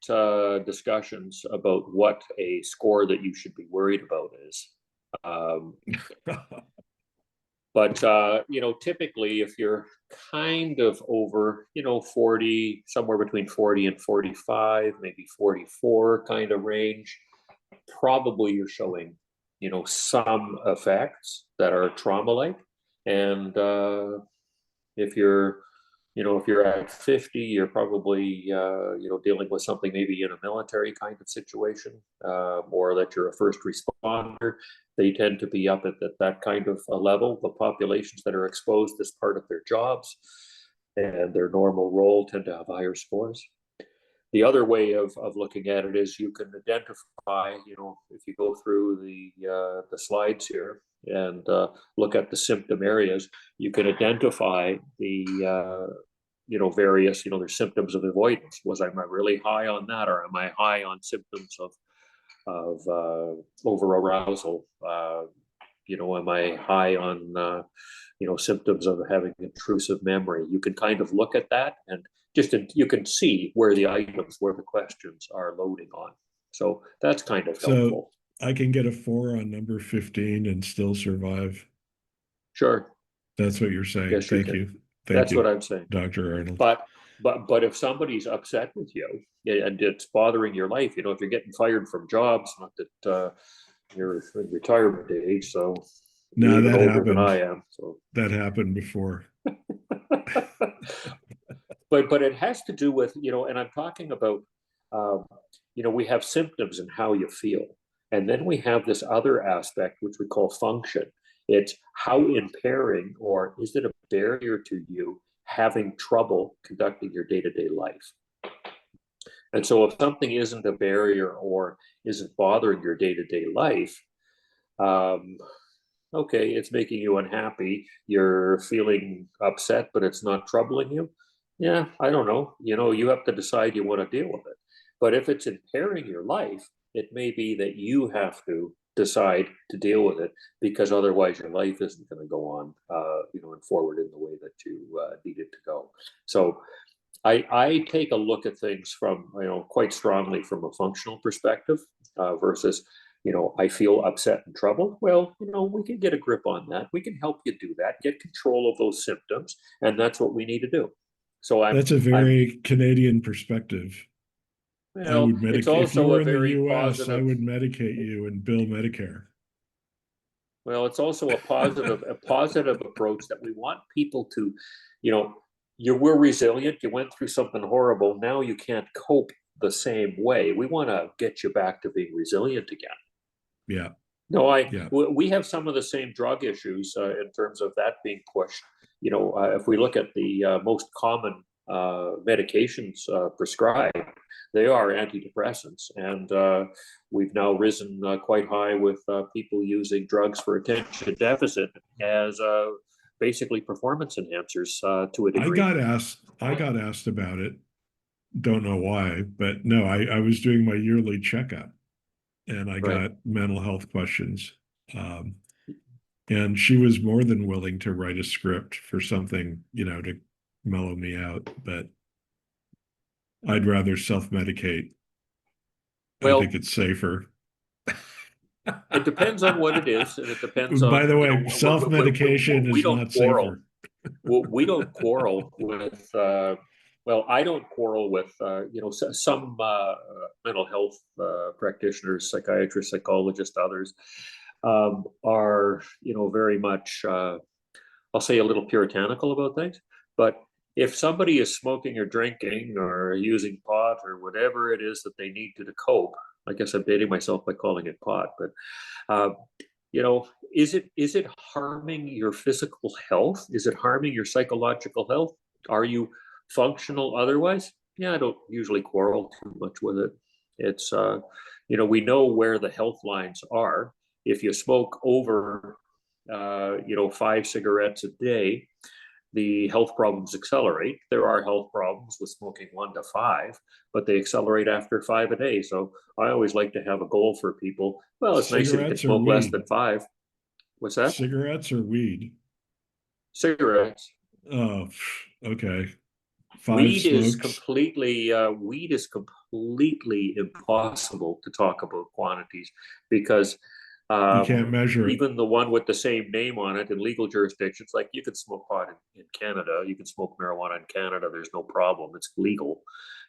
discussions about what a score that you should be worried about is. Um, but typically, if you're kind of over, 40, somewhere between 40 and 45, maybe 44 kind of range, probably you're showing, some effects that are trauma-like. And if you're if you're at 50, you're probably, dealing with something maybe in a military kind of situation, or that you're a first responder. They tend to be up at that kind of a level. The populations that are exposed as part of their jobs and their normal role tend to have higher scores. The other way of looking at it is you can identify, if you go through the slides here and look at the symptom areas, you can identify the various, there's symptoms of avoidance. Was I really high on that, or am I high on symptoms of over arousal? Am I high on symptoms of having intrusive memory? You can kind of look at that and you can see where the questions are loading on. So that's kind of So helpful. I can get a 4 on number 15 and still survive. Sure. That's what you're saying. Yes, you Thank can. you. Thank That's what you, I'm saying. Dr. Arnold. But if somebody's upset with you and it's bothering your life, if you're getting fired from jobs, not that you're in retirement age, so you're No, even that older than happened. I am. So, That happened before. but it has to do with, and I'm talking about, um, we have symptoms and how you feel, and then we have this other aspect which we call function. It's how impairing, or is it a barrier to you having trouble conducting your day-to-day life? And so if something isn't a barrier or isn't bothering your day-to-day life, um, okay, it's making you unhappy. You're feeling upset, but it's not troubling you. Yeah, I don't know. You have to decide you want to deal with it. But if it's impairing your life, it may be that you have to decide to deal with it, because otherwise your life isn't going to go on, and forward in the way that you need it to go. So I take a look at things from, quite strongly from a functional perspective, versus, I feel upset and troubled. Well, we can get a grip on that. We can help you do that, get control of those symptoms, and that's what we need to do. So That's a I'm, very Canadian perspective. I would it's medicate, if you also were a in the very US, I positive. would medicate you and bill Medicare. Well, it's also a positive approach that we want people to, you know, we're resilient. You went through something horrible. Now you can't cope the same way. We want to get you back to being resilient again. Yeah. No, Yeah. we have some of the same drug issues in terms of that being pushed. If we look at the most common medications prescribed, they are antidepressants, and we've now risen quite high with people using drugs for attention deficit as basically performance enhancers to a degree. I got asked about it. Don't know why, but no, I was doing my yearly checkup and I Right. got mental health questions. Um, and she was more than willing to write a script for something, to mellow me out, but I'd rather self-medicate. I think Well, it's safer. it depends on what it is, and it depends By on, the way, self-medication we is don't not quarrel. safer. We don't quarrel with, well, I don't quarrel with, some mental health practitioners, psychiatrists, psychologists, others are, very much, I'll say, a little puritanical about things. But if somebody is smoking or drinking or using pot or whatever it is that they need to cope, I guess I'm dating myself by calling it pot, but uh, is it harming your physical health? Is it harming your psychological health? Are you functional otherwise? Yeah, I don't usually quarrel too much with it. It's we know where the health lines are. If you smoke over 5 cigarettes a day, the health problems accelerate. There are health problems with smoking 1 to 5, but they accelerate after 5 a day. So I always like to have a goal for people. Well, it's nice if you can Cigarettes or smoke less than weed? 5. What's that? Cigarettes or weed? Cigarettes. Oh, okay. Five smokes. Weed is completely impossible to talk about quantities because You can't um, measure it. even the one with the same name on it in legal jurisdictions, like you can smoke pot in Canada, you can smoke marijuana in Canada. There's no problem. It's legal.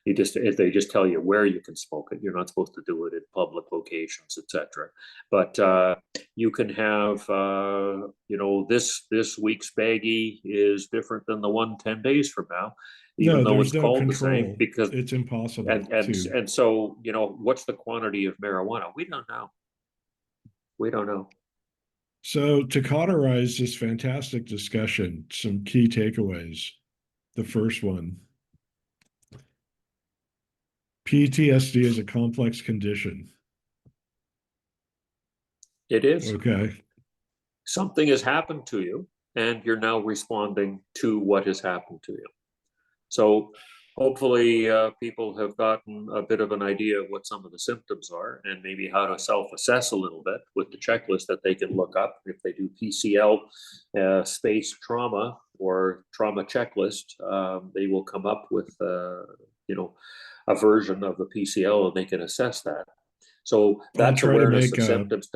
You just if they just tell you where you can smoke it, you're not supposed to do it in public locations, etc. But you can have this week's baggie is different than the one 10 days from now, even No, though there's it's no called the same, control. because It's impossible and to. and so what's the quantity of marijuana? We don't know. We don't know. So, to cauterize this fantastic discussion, some key takeaways. The first one, PTSD is a complex condition. It is. Okay. Something has happened to you, and you're now responding to what has happened to you. So hopefully people have gotten a bit of an idea of what some of the symptoms are and maybe how to self-assess a little bit with the checklist that they can look up. If they do PCL space trauma or trauma checklist, they will come up with a version of the PCL and they can assess that. So I'll that's try to awareness make of a symptoms.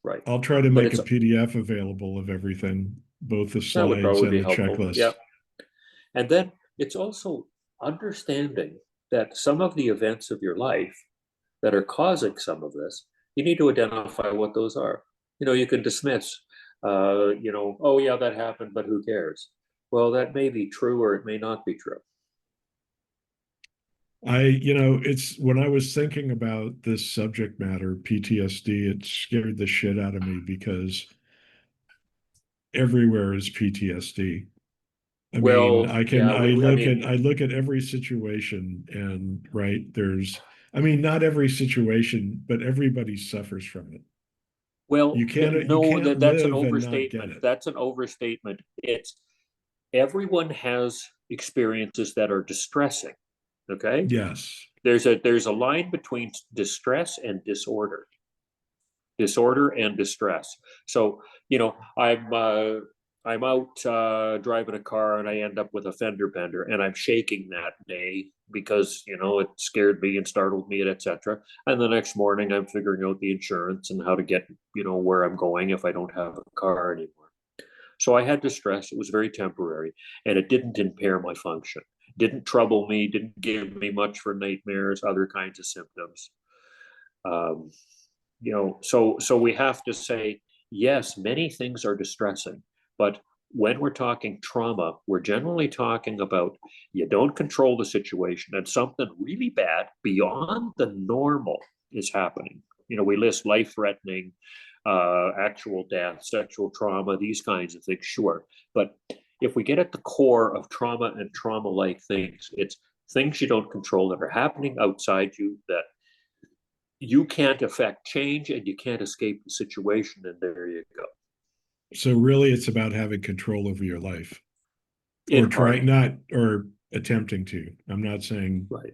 Right. I'll try to But make a it's PDF available of everything, both the that would slides probably and be the helpful. Yeah. checklist. And then it's also understanding that some of the events of your life that are causing some of this, you need to identify what those are. You can dismiss, oh yeah, that happened, but who cares? Well, that may be true or it may not be true. It's when I was thinking about this subject matter, PTSD, it scared the shit out of me because everywhere is PTSD. I mean, Well, yeah, I I mean, look at every situation and right I mean, not every situation, but everybody suffers from it. well, You no, can't that's an live and not get overstatement. it. That's an overstatement. It's everyone has experiences that are distressing. Okay. Yes. There's a line between distress and disorder and distress. So I'm out driving a car and I end up with a fender bender and I'm shaking that day because it scared me and startled me, etc. And the next morning I'm figuring out the insurance and how to get where I'm going if I don't have a car anymore. So I had distress. It was very temporary, and it didn't impair my function. Didn't trouble me. Didn't give me much for nightmares, other kinds of symptoms. Um, so we have to say yes. Many things are distressing, but when we're talking trauma, we're generally talking about you don't control the situation, and something really bad beyond the normal is happening. We list life-threatening, actual death, sexual trauma, these kinds of things, sure. But if we get at the core of trauma and trauma-like things, it's things you don't control that are happening outside you that you can't affect change and you can't escape the situation. And there you go. So really it's about having control over your life or In trying part, not or attempting to. I'm not saying right.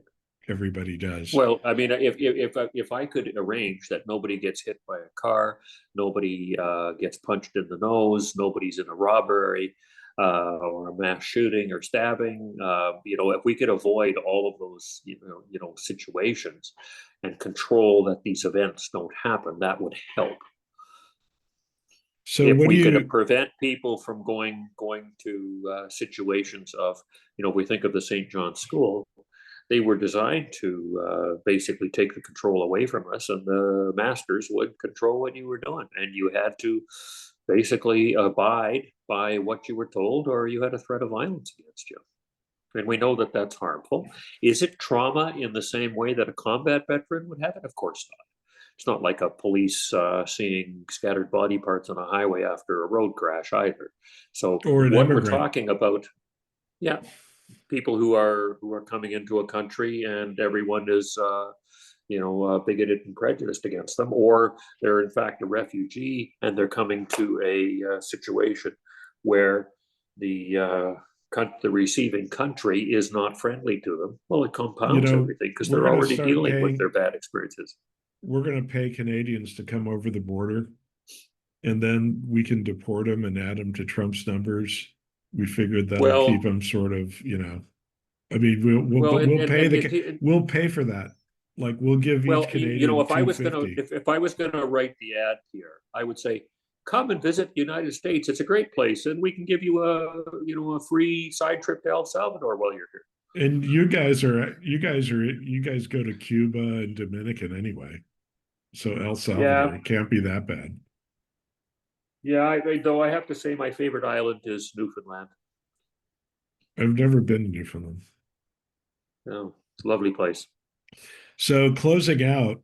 everybody does. Well, I mean, if I could arrange that nobody gets hit by a car, nobody gets punched in the nose, nobody's in a robbery or a mass shooting or stabbing, if we could avoid all of those, situations and control that these events don't happen, that would help. So If what do we could you prevent people from going to situations of, if we think of the St. John's School, they were designed to basically take the control away from us, and the masters would control what you were doing, and you had to basically abide by what you were told, or you had a threat of violence against you. And we know that that's harmful. Is it trauma in the same way that a combat veteran would have it? Of course not. It's not like a police seeing scattered body parts on a highway after a road crash either. So or an what we're immigrant? talking about, yeah, people who are coming into a country and everyone is bigoted and prejudiced against them, or they're in fact a refugee and they're coming to a situation where the receiving country is not friendly to them, well, it You compounds know, everything because we're they're going to already start dealing with their paying, bad experiences. we're going to pay Canadians to come over the border, and then we can deport them and add them to Trump's numbers. We figured that'll keep Well, them sort of, I mean, we'll well, but and, we'll and, pay and the it, we'll pay for that. Like we'll give each well, Canadian if I two was gonna fifty. if I was gonna write the ad here, I would say, come and visit the United States. It's a great place, and we can give you a free side trip to El Salvador while you're here. And you guys go to Cuba and Dominican anyway. So El Yeah, Salvador can't be that bad. yeah. Though I have to say, my favorite island is Newfoundland. I've never been to Newfoundland. Oh, it's a lovely place. So closing out,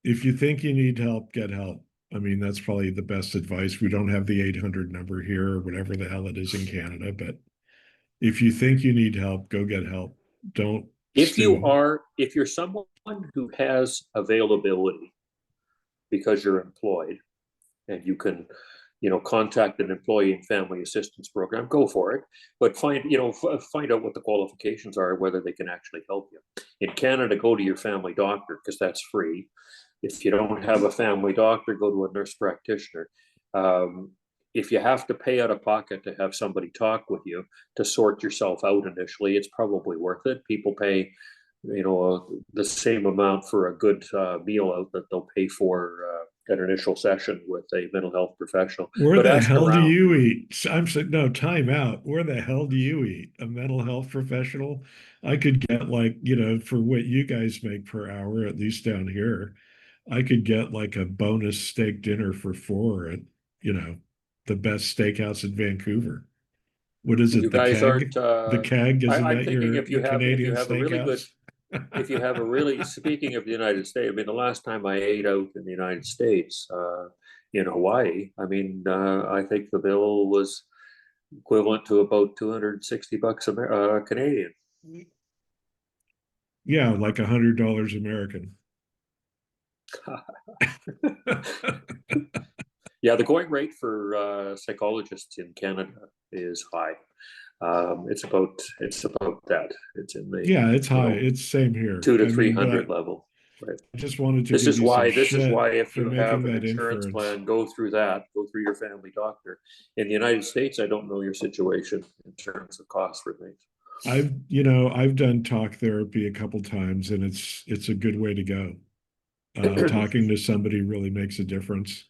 if you think you need help, get help. I mean, that's probably the best advice. We don't have the 800 number here or whatever the hell it is in Canada, but if you think you need help, go get help. Don't stew. If you're someone who has availability because you're employed and you can, contact an employee and family assistance program, go for it. But find out what the qualifications are, whether they can actually help you. In Canada, go to your family doctor because that's free. If you don't have a family doctor, go to a nurse practitioner. Um, if you have to pay out of pocket to have somebody talk with you to sort yourself out initially, it's probably worth it. People pay, the same amount for a good meal out that they'll pay for an initial session with a mental health professional. Where But the ask hell do around. you eat? I'm saying, no, time out. Where the hell do you eat? A mental health professional? I could get like, for what you guys make per hour, at least down here, I could get like a bonus steak dinner for four at, you know, the best steakhouse in Vancouver. What is You it? The guys keg? aren't. The keg, isn't I'm that thinking your if you the have if you Canadian have a really good steakhouse? if you have a really speaking of the United States, I mean, the last time I ate out in the United States, in Hawaii, I mean, I think the bill was equivalent to about $260 Canadian. Yeah, like $100 American. Yeah, the going rate for psychologists in Canada is high. It's about that. It's in the Yeah, it's you high. know It's same here. two to I three mean, but hundred level. Right. I just wanted to This give is you some why this is shit why if for you making have an that insurance inference. plan, go through that. Go through your family doctor. In the United States, I don't know your situation in terms of cost for things. I've done talk therapy a couple times, and it's a good way to go. Talking to somebody really makes a difference.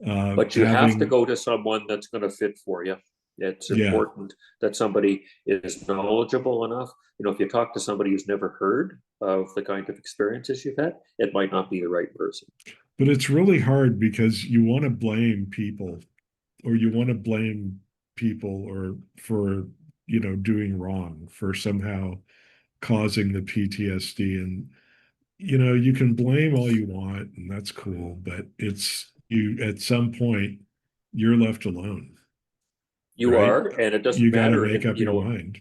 But you have to Having, go to someone that's going to fit for you. It's yeah, important that somebody is knowledgeable enough. If you talk to somebody who's never heard of the kind of experiences you've had, it might not be the right person. but it's really hard because you want to blame people, or you want to blame people, or for doing wrong, for somehow causing the PTSD. And you can blame all you want, and that's cool, but it's you at some point you're left alone, You right? are, and it You doesn't got to matter make if up your mind.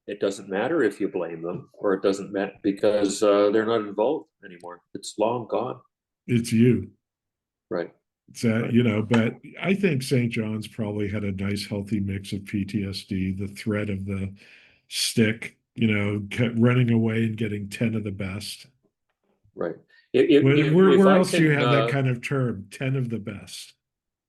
it doesn't matter if you blame them, or it doesn't matter because they're not involved anymore. It's long gone. It's you. Right. It's that, Right. but I think St. John's probably had a nice healthy mix of PTSD, the threat of the stick, kept running away and getting 10 of the best. Right. If Where I else do you can, have that kind of term, 10 of the best?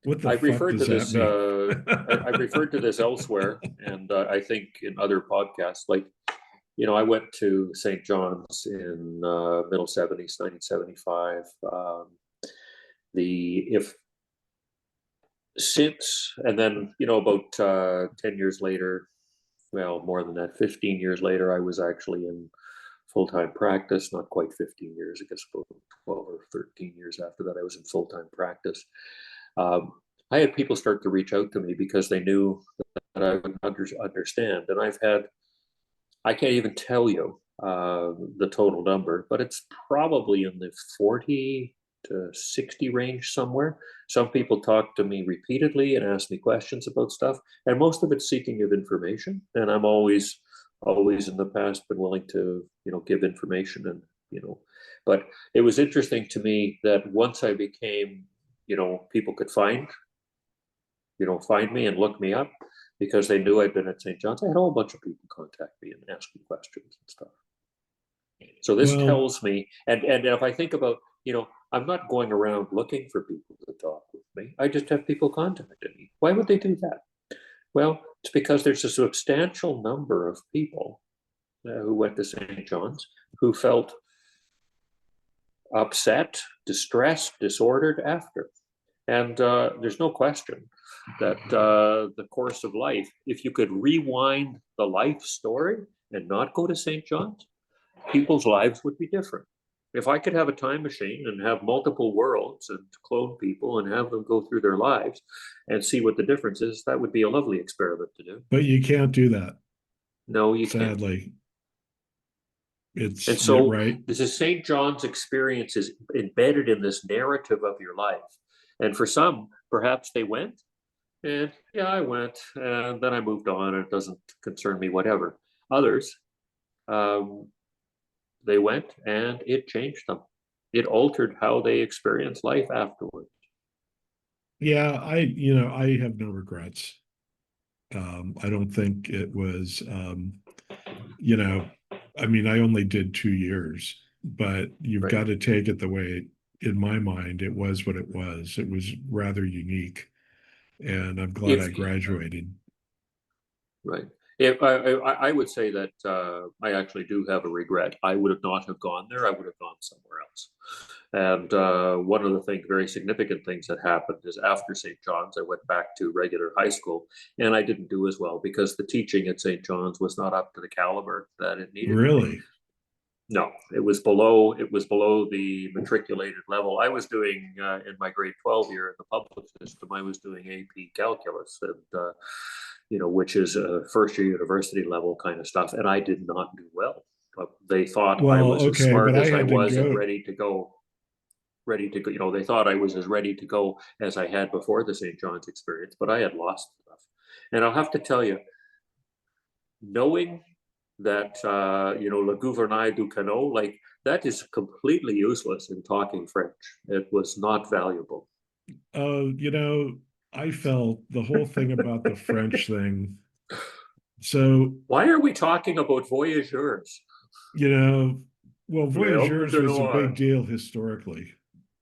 What the I've fuck referred to does that this. mean? I've referred to this elsewhere, and I think in other podcasts. Like, I went to St. John's in middle '70s, 1975. The if since and then about 10 years later, well, more than that, 15 years later, I was actually in full-time practice. Not quite 15 years, I guess about 12 or 13 years after that, I was in full-time practice. um, I had people start to reach out to me because they knew that I would understand. And I can't even tell you the total number, but it's probably in the 40 to 60 range somewhere. Some people talk to me repeatedly and ask me questions about stuff, and most of it's seeking of information. And I'm always in the past been willing to, give information and, but it was interesting to me that once I became, people could find find me and look me up because they knew I'd been at St. John's. I had a whole bunch of people contact me and ask me questions and stuff. So this Well, tells me, and if I think about, I'm not going around looking for people to talk with me. I just have people contacting me. Why would they do that? Well, it's because there's a substantial number of people who went to St. John's who felt upset, distressed, disordered after. And there's no question that the course of life, if you could rewind the life story and not go to St. John's, people's lives would be different. If I could have a time machine and have multiple worlds and clone people and have them go through their lives and see what the difference is, that would be a lovely experiment to do. but you can't do that, No, you can't. sadly. And It's so right. this is St. John's experience is embedded in this narrative of your life. And for some, perhaps they went and yeah, I went and then I moved on and it doesn't concern me, whatever. Others, um, they went and it changed them. It altered how they experience life afterwards. Yeah, I have no regrets. I don't think it was, you know, I mean, I only did 2 years, but you've Right. got to take it the way, in my mind, it was what it was. It was rather unique, and I'm glad I If graduated. Right. If I would say that I actually do have a regret. I would have not have gone there. I would have gone somewhere else. And one of the things, very significant things that happened is after St. John's, I went back to regular high school, and I didn't do as well because the teaching at St. John's was not up to the caliber that it needed to be. Really? No, it was below. It was below the matriculated level. I was doing in my grade 12 year in the public system. I was doing AP calculus, and which is a first year university level kind of stuff. And I did not do well. But they thought I Well, was as okay, but smart I as I had to was and go. ready to go. Ready to go. They thought I was as ready to go as I had before the St. John's experience, but I had lost stuff. And I'll have to tell you, knowing that le gouvernail du canot, like that is completely useless in talking French. It was not valuable. You know, I felt the whole thing about the French thing. So, Why are we talking about voyageurs? you know, well, L'Homme voyageurs de was a big Noir. deal historically.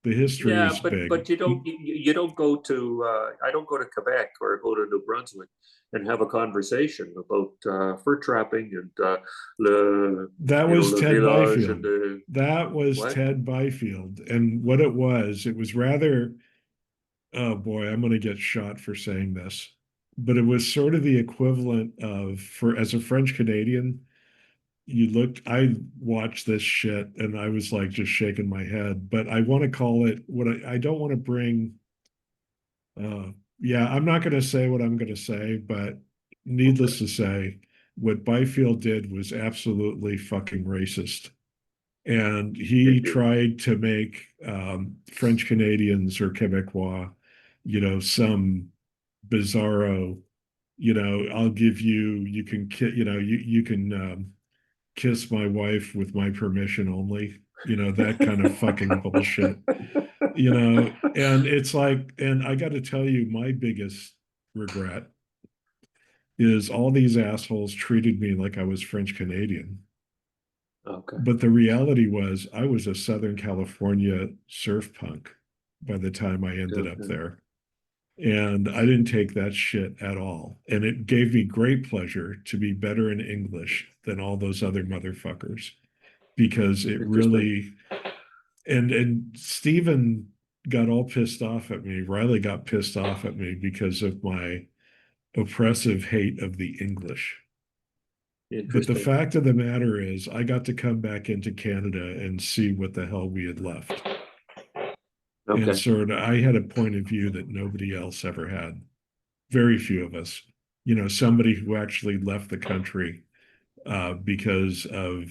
The history Yeah, is but big. you don't go to I don't go to Quebec or go to New Brunswick and have a conversation about fur trapping and That was le Ted village and Byfield. the That was what? Ted Byfield. And what it was rather, oh boy, I'm going to get shot for saying this, but it was sort of the equivalent of, for as a French Canadian, I watched this shit and I was like just shaking my head, but I want to call it what I don't want to bring. Uh, yeah, I'm not going to say what I'm going to say, but needless Okay, to say, what Byfield did was absolutely fucking racist. And he indeed. tried to make French Canadians or Quebecois, some bizarro, I'll give you, you can, you can kiss my wife with my permission only, that kind of fucking bullshit, and it's like, and I got to tell you, my biggest regret is all these assholes treated me like I was French Canadian. Okay, But the reality was, I was a Southern California surf punk by the time I ended up okay, there. And I didn't take that shit at all. And it gave me great pleasure to be better in English than all those other motherfuckers because it interesting. really, and Stephen got all pissed off at me. Riley got pissed off at me because of my oppressive hate of the English. But the Interesting. fact of the matter is, I got to come back into Canada and see what the hell we had left. And Okay. sort of, I had a point of view that nobody else ever had. Very few of us. Somebody who actually left the country because of,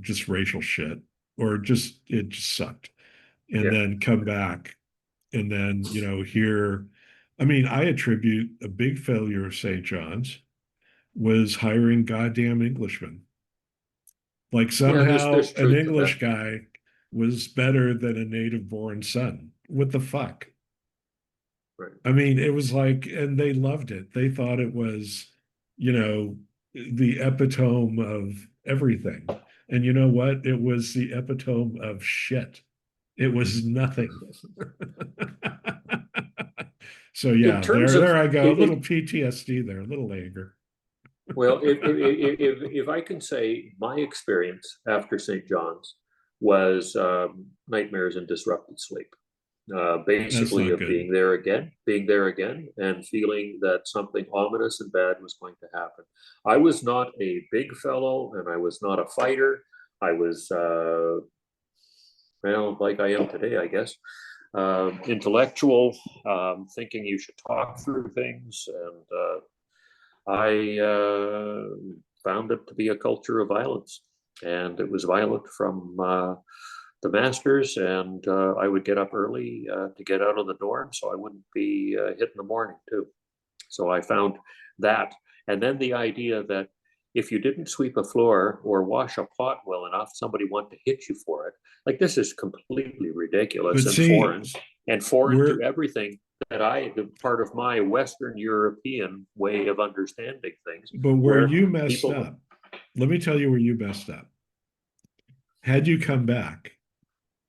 just racial shit, or just, it just sucked. And Yeah. then come back and then, here. I mean, I attribute a big failure of St. John's was hiring goddamn Englishmen. Like Yeah. There's somehow there's an truth to that. English guy was better than a native born son. What the fuck? right. I mean, it was like, and they loved it. They thought it was, you know, the epitome of everything. And you know what? It was the epitome of shit. It was nothing. So In yeah, terms there of I go. A little it, PTSD there, a little anger. well, if I can say my experience after St. John's was nightmares and disrupted sleep. That's Basically not of good. being there again, and feeling that something ominous and bad was going to happen. I was not a big fellow, and I was not a fighter. I was, well, like I am today, I guess, intellectual, thinking you should talk through things, and I found it to be a culture of violence, and it was violent from the masters, and I would get up early to get out of the dorm so I wouldn't be hit in the morning too. So I found that, and then the idea that if you didn't sweep a floor or wash a pot well enough, somebody wanted to hit you for it. Like, this is completely ridiculous But see, and foreign to we're everything that the part of my Western European way of understanding things, but where where you messed people, up, let me tell you where you messed up. Had you come back,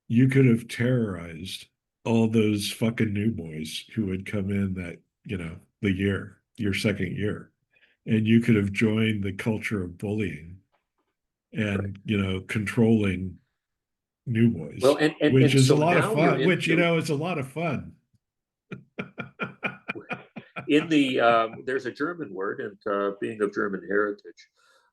you could have terrorized all those fucking new boys who had come in that, the year, your second year. And you could have joined the culture of bullying right. and, controlling new Well, boys, and which is a so lot of now you're fun, which, into is a lot of fun. in the there's a German word, and being of German heritage,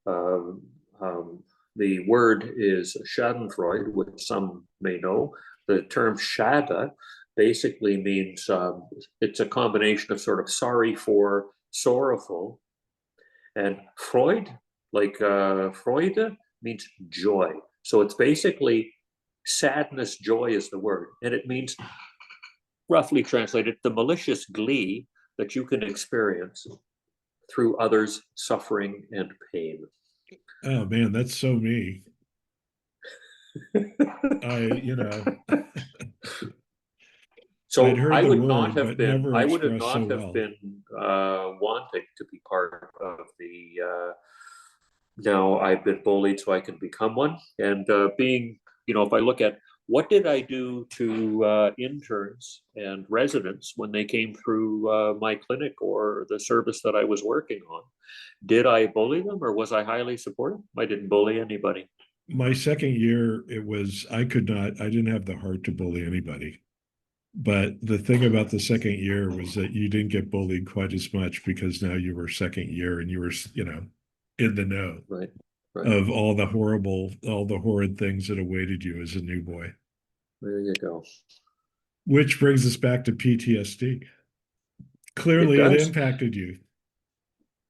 um, um, the word is Schadenfreude, which some may know. The term Schade basically means it's a combination of sort of sorry for, sorrowful, and Freud, like Freude, means joy. So it's basically sadness, joy is the word, and it means, roughly translated, the malicious glee that you can experience through others' suffering and pain. Oh man, that's so me. I, I'd So heard the word, but never I would expressed so not have well. been wanting to be part of the. Now I've been bullied, so I can become one. And being, if I look at what did I do to interns and residents when they came through my clinic or the service that I was working on, did I bully them or was I highly supportive? I didn't bully anybody. My second year, I could not, I didn't have the heart to bully anybody. But the thing about the second year was that you didn't get bullied quite as much because now you were second year and you were, in the know Right, right. of all the horrid things that awaited you as a new boy. There you go. Which brings us back to PTSD. It Clearly, it does. impacted you.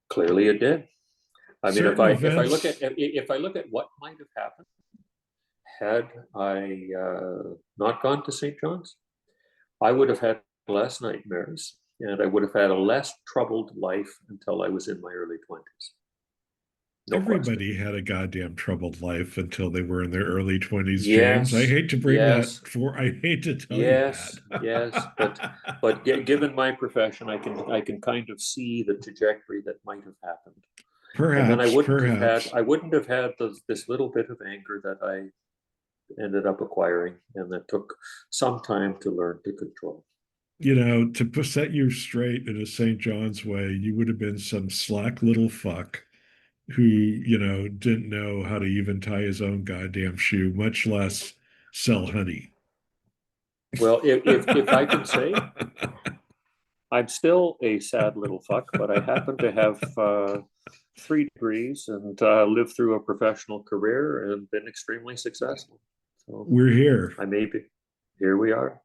Clearly, it did. I mean, Certain events, if I look at what might have happened had I not gone to St. John's, I would have had less nightmares, and I would have had a less troubled life until I was in my early 20s. No question. everybody had a goddamn troubled life until they were in their early 20s, James. Yes, yes, I hate to tell you yes, yes. that. Given my profession, I can kind of see the trajectory that might have happened. And then Perhaps. I wouldn't have had this little bit of anger that I ended up acquiring, and that took some time to learn to control. To set you straight in a St. John's way, you would have been some slack little fuck who, didn't know how to even tie his own goddamn shoe, much less sell honey. Well, if I can say, I'm still a sad little fuck, but I happen to have 3 degrees and lived through a professional career and been extremely successful. So We're here. I may be, here we are.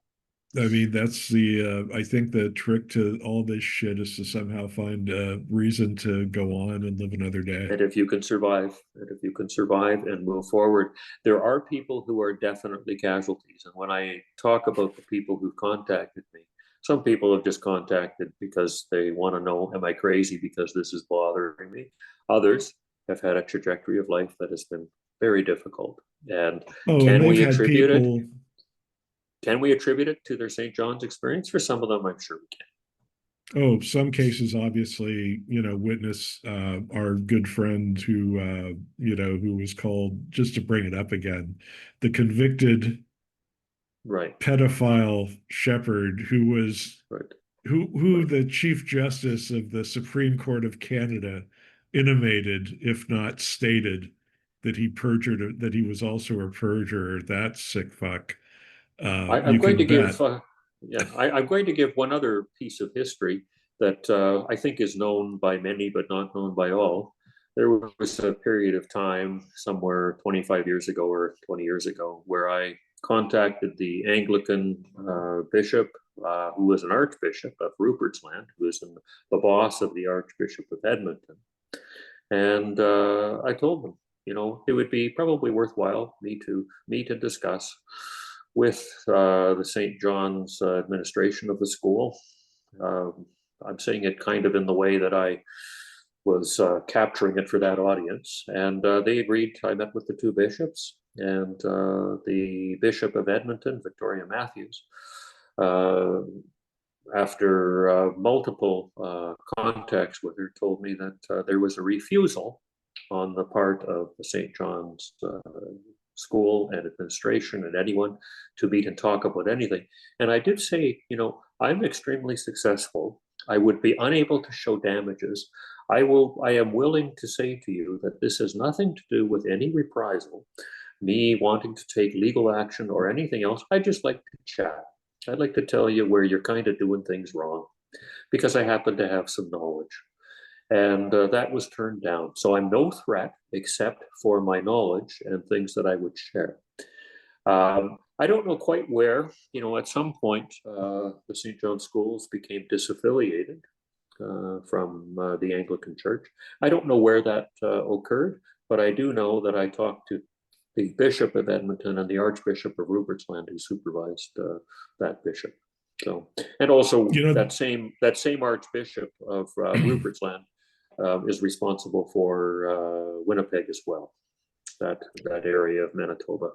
I mean, I think the trick to all this shit is to somehow find a reason to go on and live another day. And if you can survive, and move forward, there are people who are definitely casualties. And when I talk about the people who've contacted me, some people have just contacted because they want to know, am I crazy because this is bothering me? Others have had a trajectory of life that has been very difficult. And Oh, and can they've we had attribute it? people, Can we attribute it to their St. John's experience? For some of them, I'm sure we can. Oh, some cases, obviously, witness our good friend who, who was called, just to bring it up again, the convicted Right, pedophile shepherd who was right, who right. the Chief Justice of the Supreme Court of Canada intimated, if not stated, that he perjured, that he was also a perjurer. That sick fuck. I'm You going to can give, bet. I'm going to give one other piece of history that I think is known by many, but not known by all. There was a period of time, somewhere 25 years ago or 20 years ago, where I contacted the Anglican bishop, who was an archbishop of Rupert's Land, who was the boss of the Archbishop of Edmonton. And I told them, it would be probably worthwhile me to meet and discuss with the St. John's administration of the school. Um, I'm saying it kind of in the way that I was capturing it for that audience. And they agreed. I met with the two bishops and the Bishop of Edmonton, Victoria Matthews. Uh, after multiple contacts with her, told me that there was a refusal on the part of the St. John's school and administration and anyone to meet and talk about anything. And I did say, I'm extremely successful. I would be unable to show damages. I am willing to say to you that this has nothing to do with any reprisal, me wanting to take legal action or anything else. I just like to chat. I'd like to tell you where you're kind of doing things wrong because I happen to have some knowledge. And that was turned down. So I'm no threat except for my knowledge and things that I would share. I don't know quite where, at some point, the St. John's schools became disaffiliated from the Anglican Church. I don't know where that occurred, but I do know that I talked to the Bishop of Edmonton and the Archbishop of Rupert's Land, who supervised that bishop. So, and also You know, that same Archbishop of Rupert's Land is responsible for Winnipeg as well, that area of Manitoba.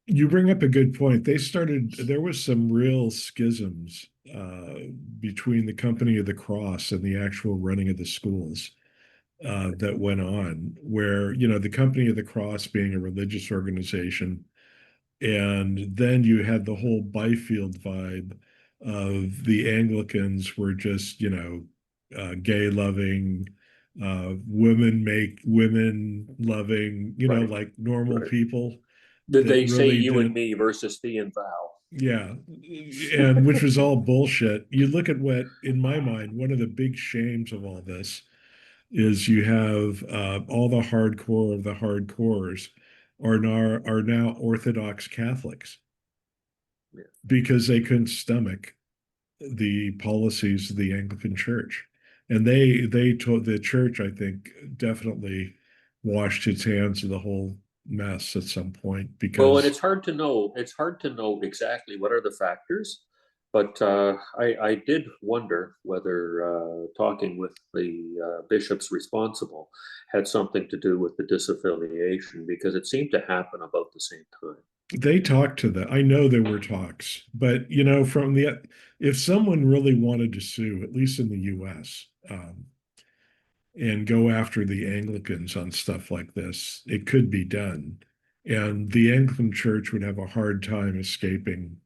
you bring up a good point. There was some real schisms between the Company of the Cross and the actual running of the schools that went on, where, the Company of the Cross being a religious organization, and then you had the whole Byfield vibe of the Anglicans were just, gay loving, women make women loving, Right, like normal right. people Did that they say really you and did. me versus thee and thou? Yeah. And which was all bullshit. You look at what, in my mind, one of the big shames of all this is you have all the hardcore of the hardcores are now Orthodox Catholics Yeah. because they couldn't stomach the policies of the Anglican Church. And they told the church, I think, definitely washed its hands of the whole mess at some point Well, and because it's hard to know. It's hard to know exactly what are the factors, but I did wonder whether talking with the bishops responsible had something to do with the disaffiliation because it seemed to happen about the same time. they talked to the I know there were talks, but from the if someone really wanted to sue, at least in the US, and go after the Anglicans on stuff like this, it could be done. And the Anglican Church would have a hard time escaping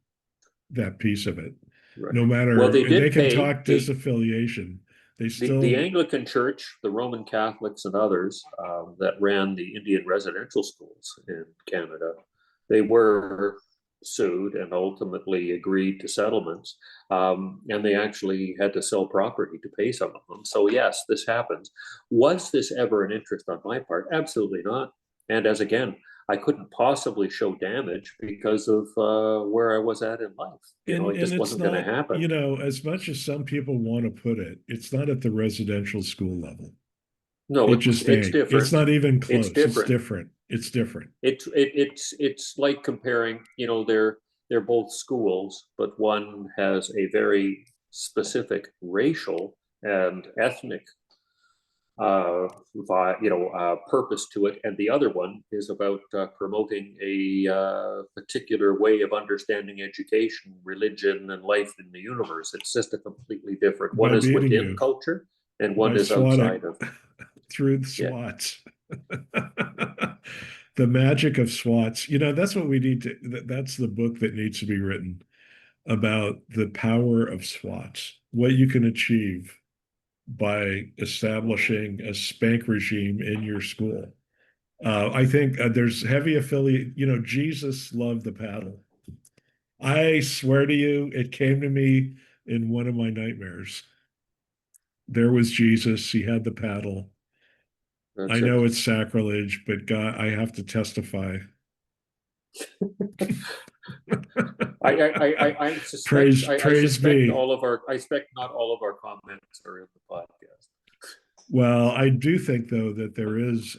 that piece of it. Right. No Well, matter, they they did can pay talk disaffiliation. They the still, Anglican Church, the Roman Catholics, and others that ran the Indian residential schools in Canada. They were sued and ultimately agreed to settlements, and they actually had to sell property to pay some of them. So yes, this happens. Was this ever an interest on my part? Absolutely not. And as again, I couldn't possibly show damage because of where I was at in life. and It and just it's wasn't going to not, happen. as much as some people want to put it, it's not at the residential school level. No, It it's just it's ain't. It's different. not even It's close. It's different. different. It's different. It's like comparing, they're both schools, but one has a very specific racial and ethnic purpose to it, and the other one is about promoting a particular way of understanding education, religion, and life in the universe. It's just a completely different. One By is beating within you, culture, and one by is swatting outside of. through the Yeah, swats. The magic of swats. That's what we need to, that's the book that needs to be written about the power of swats, what you can achieve by establishing a spank regime in your school. I think there's heavy affiliate, Jesus loved the paddle. I swear to you, it came to me in one of my nightmares. There was Jesus, he had the paddle. I that's it. know it's sacrilege, but God, I have to testify. I suspect Praise, praise be. I expect not all of our comments are in the podcast. Well, I do think though that there is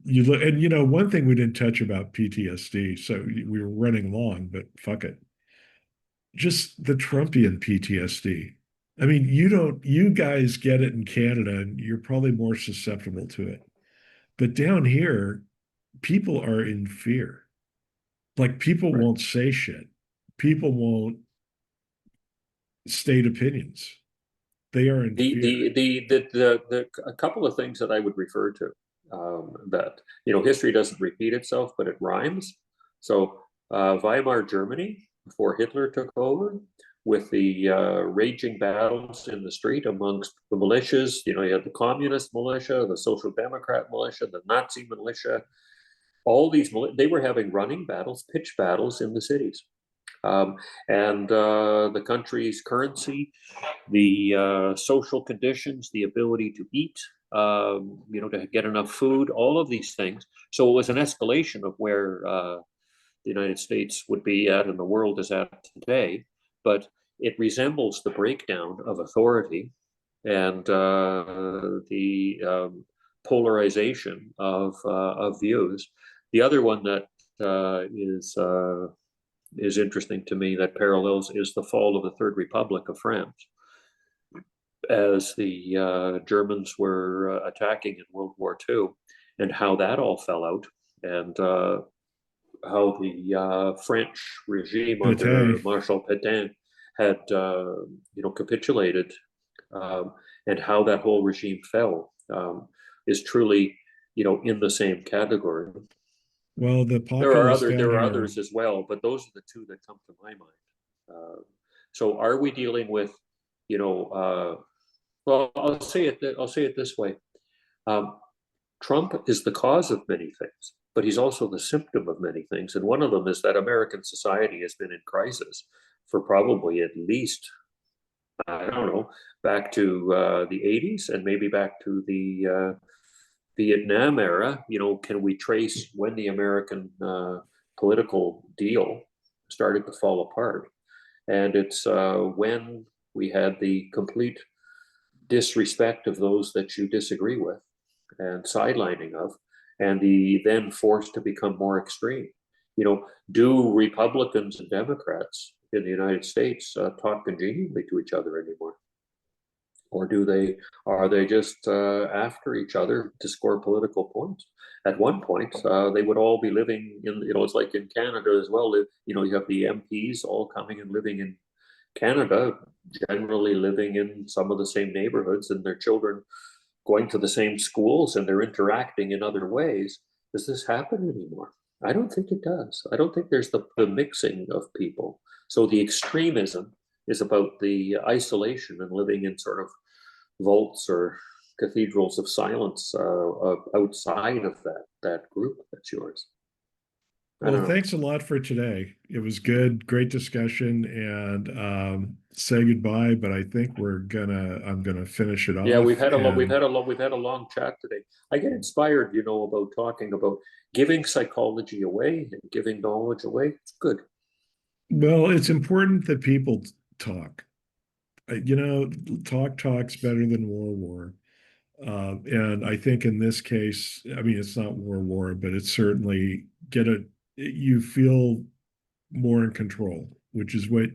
you look, and one thing we didn't touch about PTSD, so we were running long, but fuck it. Just the Trumpian PTSD. I mean, you guys get it in Canada, and you're probably more susceptible to it. But down here, people are in fear. Like people Right. won't say shit. People won't state opinions. They are in fear. A couple of things that I would refer to, that history doesn't repeat itself, but it rhymes. So Weimar Germany before Hitler took over, with the raging battles in the street amongst the militias. You had the communist militia, the social democrat militia, the Nazi militia. All these they were having running battles, pitched battles in the cities. And the country's currency, the social conditions, the ability to eat, to get enough food, all of these things. So it was an escalation of where the United States would be at and the world is at today. But it resembles the breakdown of authority and the polarization of views. The other one that is interesting to me, that parallels, is the fall of the Third Republic of France, as the Germans were attacking in World War II, and how that all fell out, and how the French regime under Pate. Marshal Pétain had capitulated, and how that whole regime fell, is truly in the same category. Well, the There are populace other down there are here, others as well, but those are the two that come to my mind. So are we dealing with, well, I'll say it this way. Um, Trump is the cause of many things, but he's also the symptom of many things. And one of them is that American society has been in crisis for probably at least, I don't know, back to the 80s, and maybe back to the Vietnam era. Can we trace when the American political deal started to fall apart? And it's when we had the complete disrespect of those that you disagree with, and sidelining of, and the then forced to become more extreme. Do Republicans and Democrats in the United States talk congenially to each other anymore? Or are they just after each other to score political points? At one point, they would all be living in, it's like in Canada as well. You have the MPs all coming and living in Canada, generally living in some of the same neighborhoods, and their children going to the same schools, and they're interacting in other ways. Does this happen anymore? I don't think it does. I don't think there's the mixing of people. So the extremism is about the isolation and living in sort of vaults or cathedrals of silence outside of that group that's yours. I well, don't know. thanks a lot for today. It was good, great discussion, and say goodbye. But I think I'm gonna finish it Yeah, off. And we've had a long chat today. I get inspired, about talking about giving psychology away and giving knowledge away. It's good. well, it's important that people talk. Talk's better than war. And I think in this case, I mean, it's not war, but it's certainly you feel more in control, which is what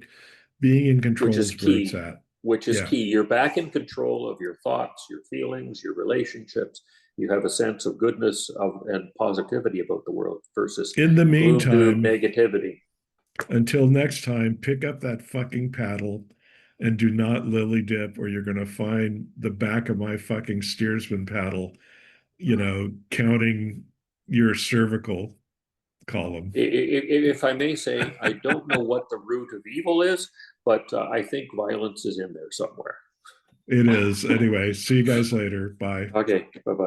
being in Which control is is where it's key. at. which is Yeah. key. You're back in control of your thoughts, your feelings, your relationships. You have a sense of goodness and positivity about the world versus In the gloom, doom, meantime, negativity. until next time, pick up that fucking paddle and do not lily dip, or you're going to find the back of my fucking steersman paddle, counting your cervical column. If I may say, I don't know what the root of evil is, but I think violence is in there somewhere. It is. Anyway, see you guys later. Bye. Okay, bye bye.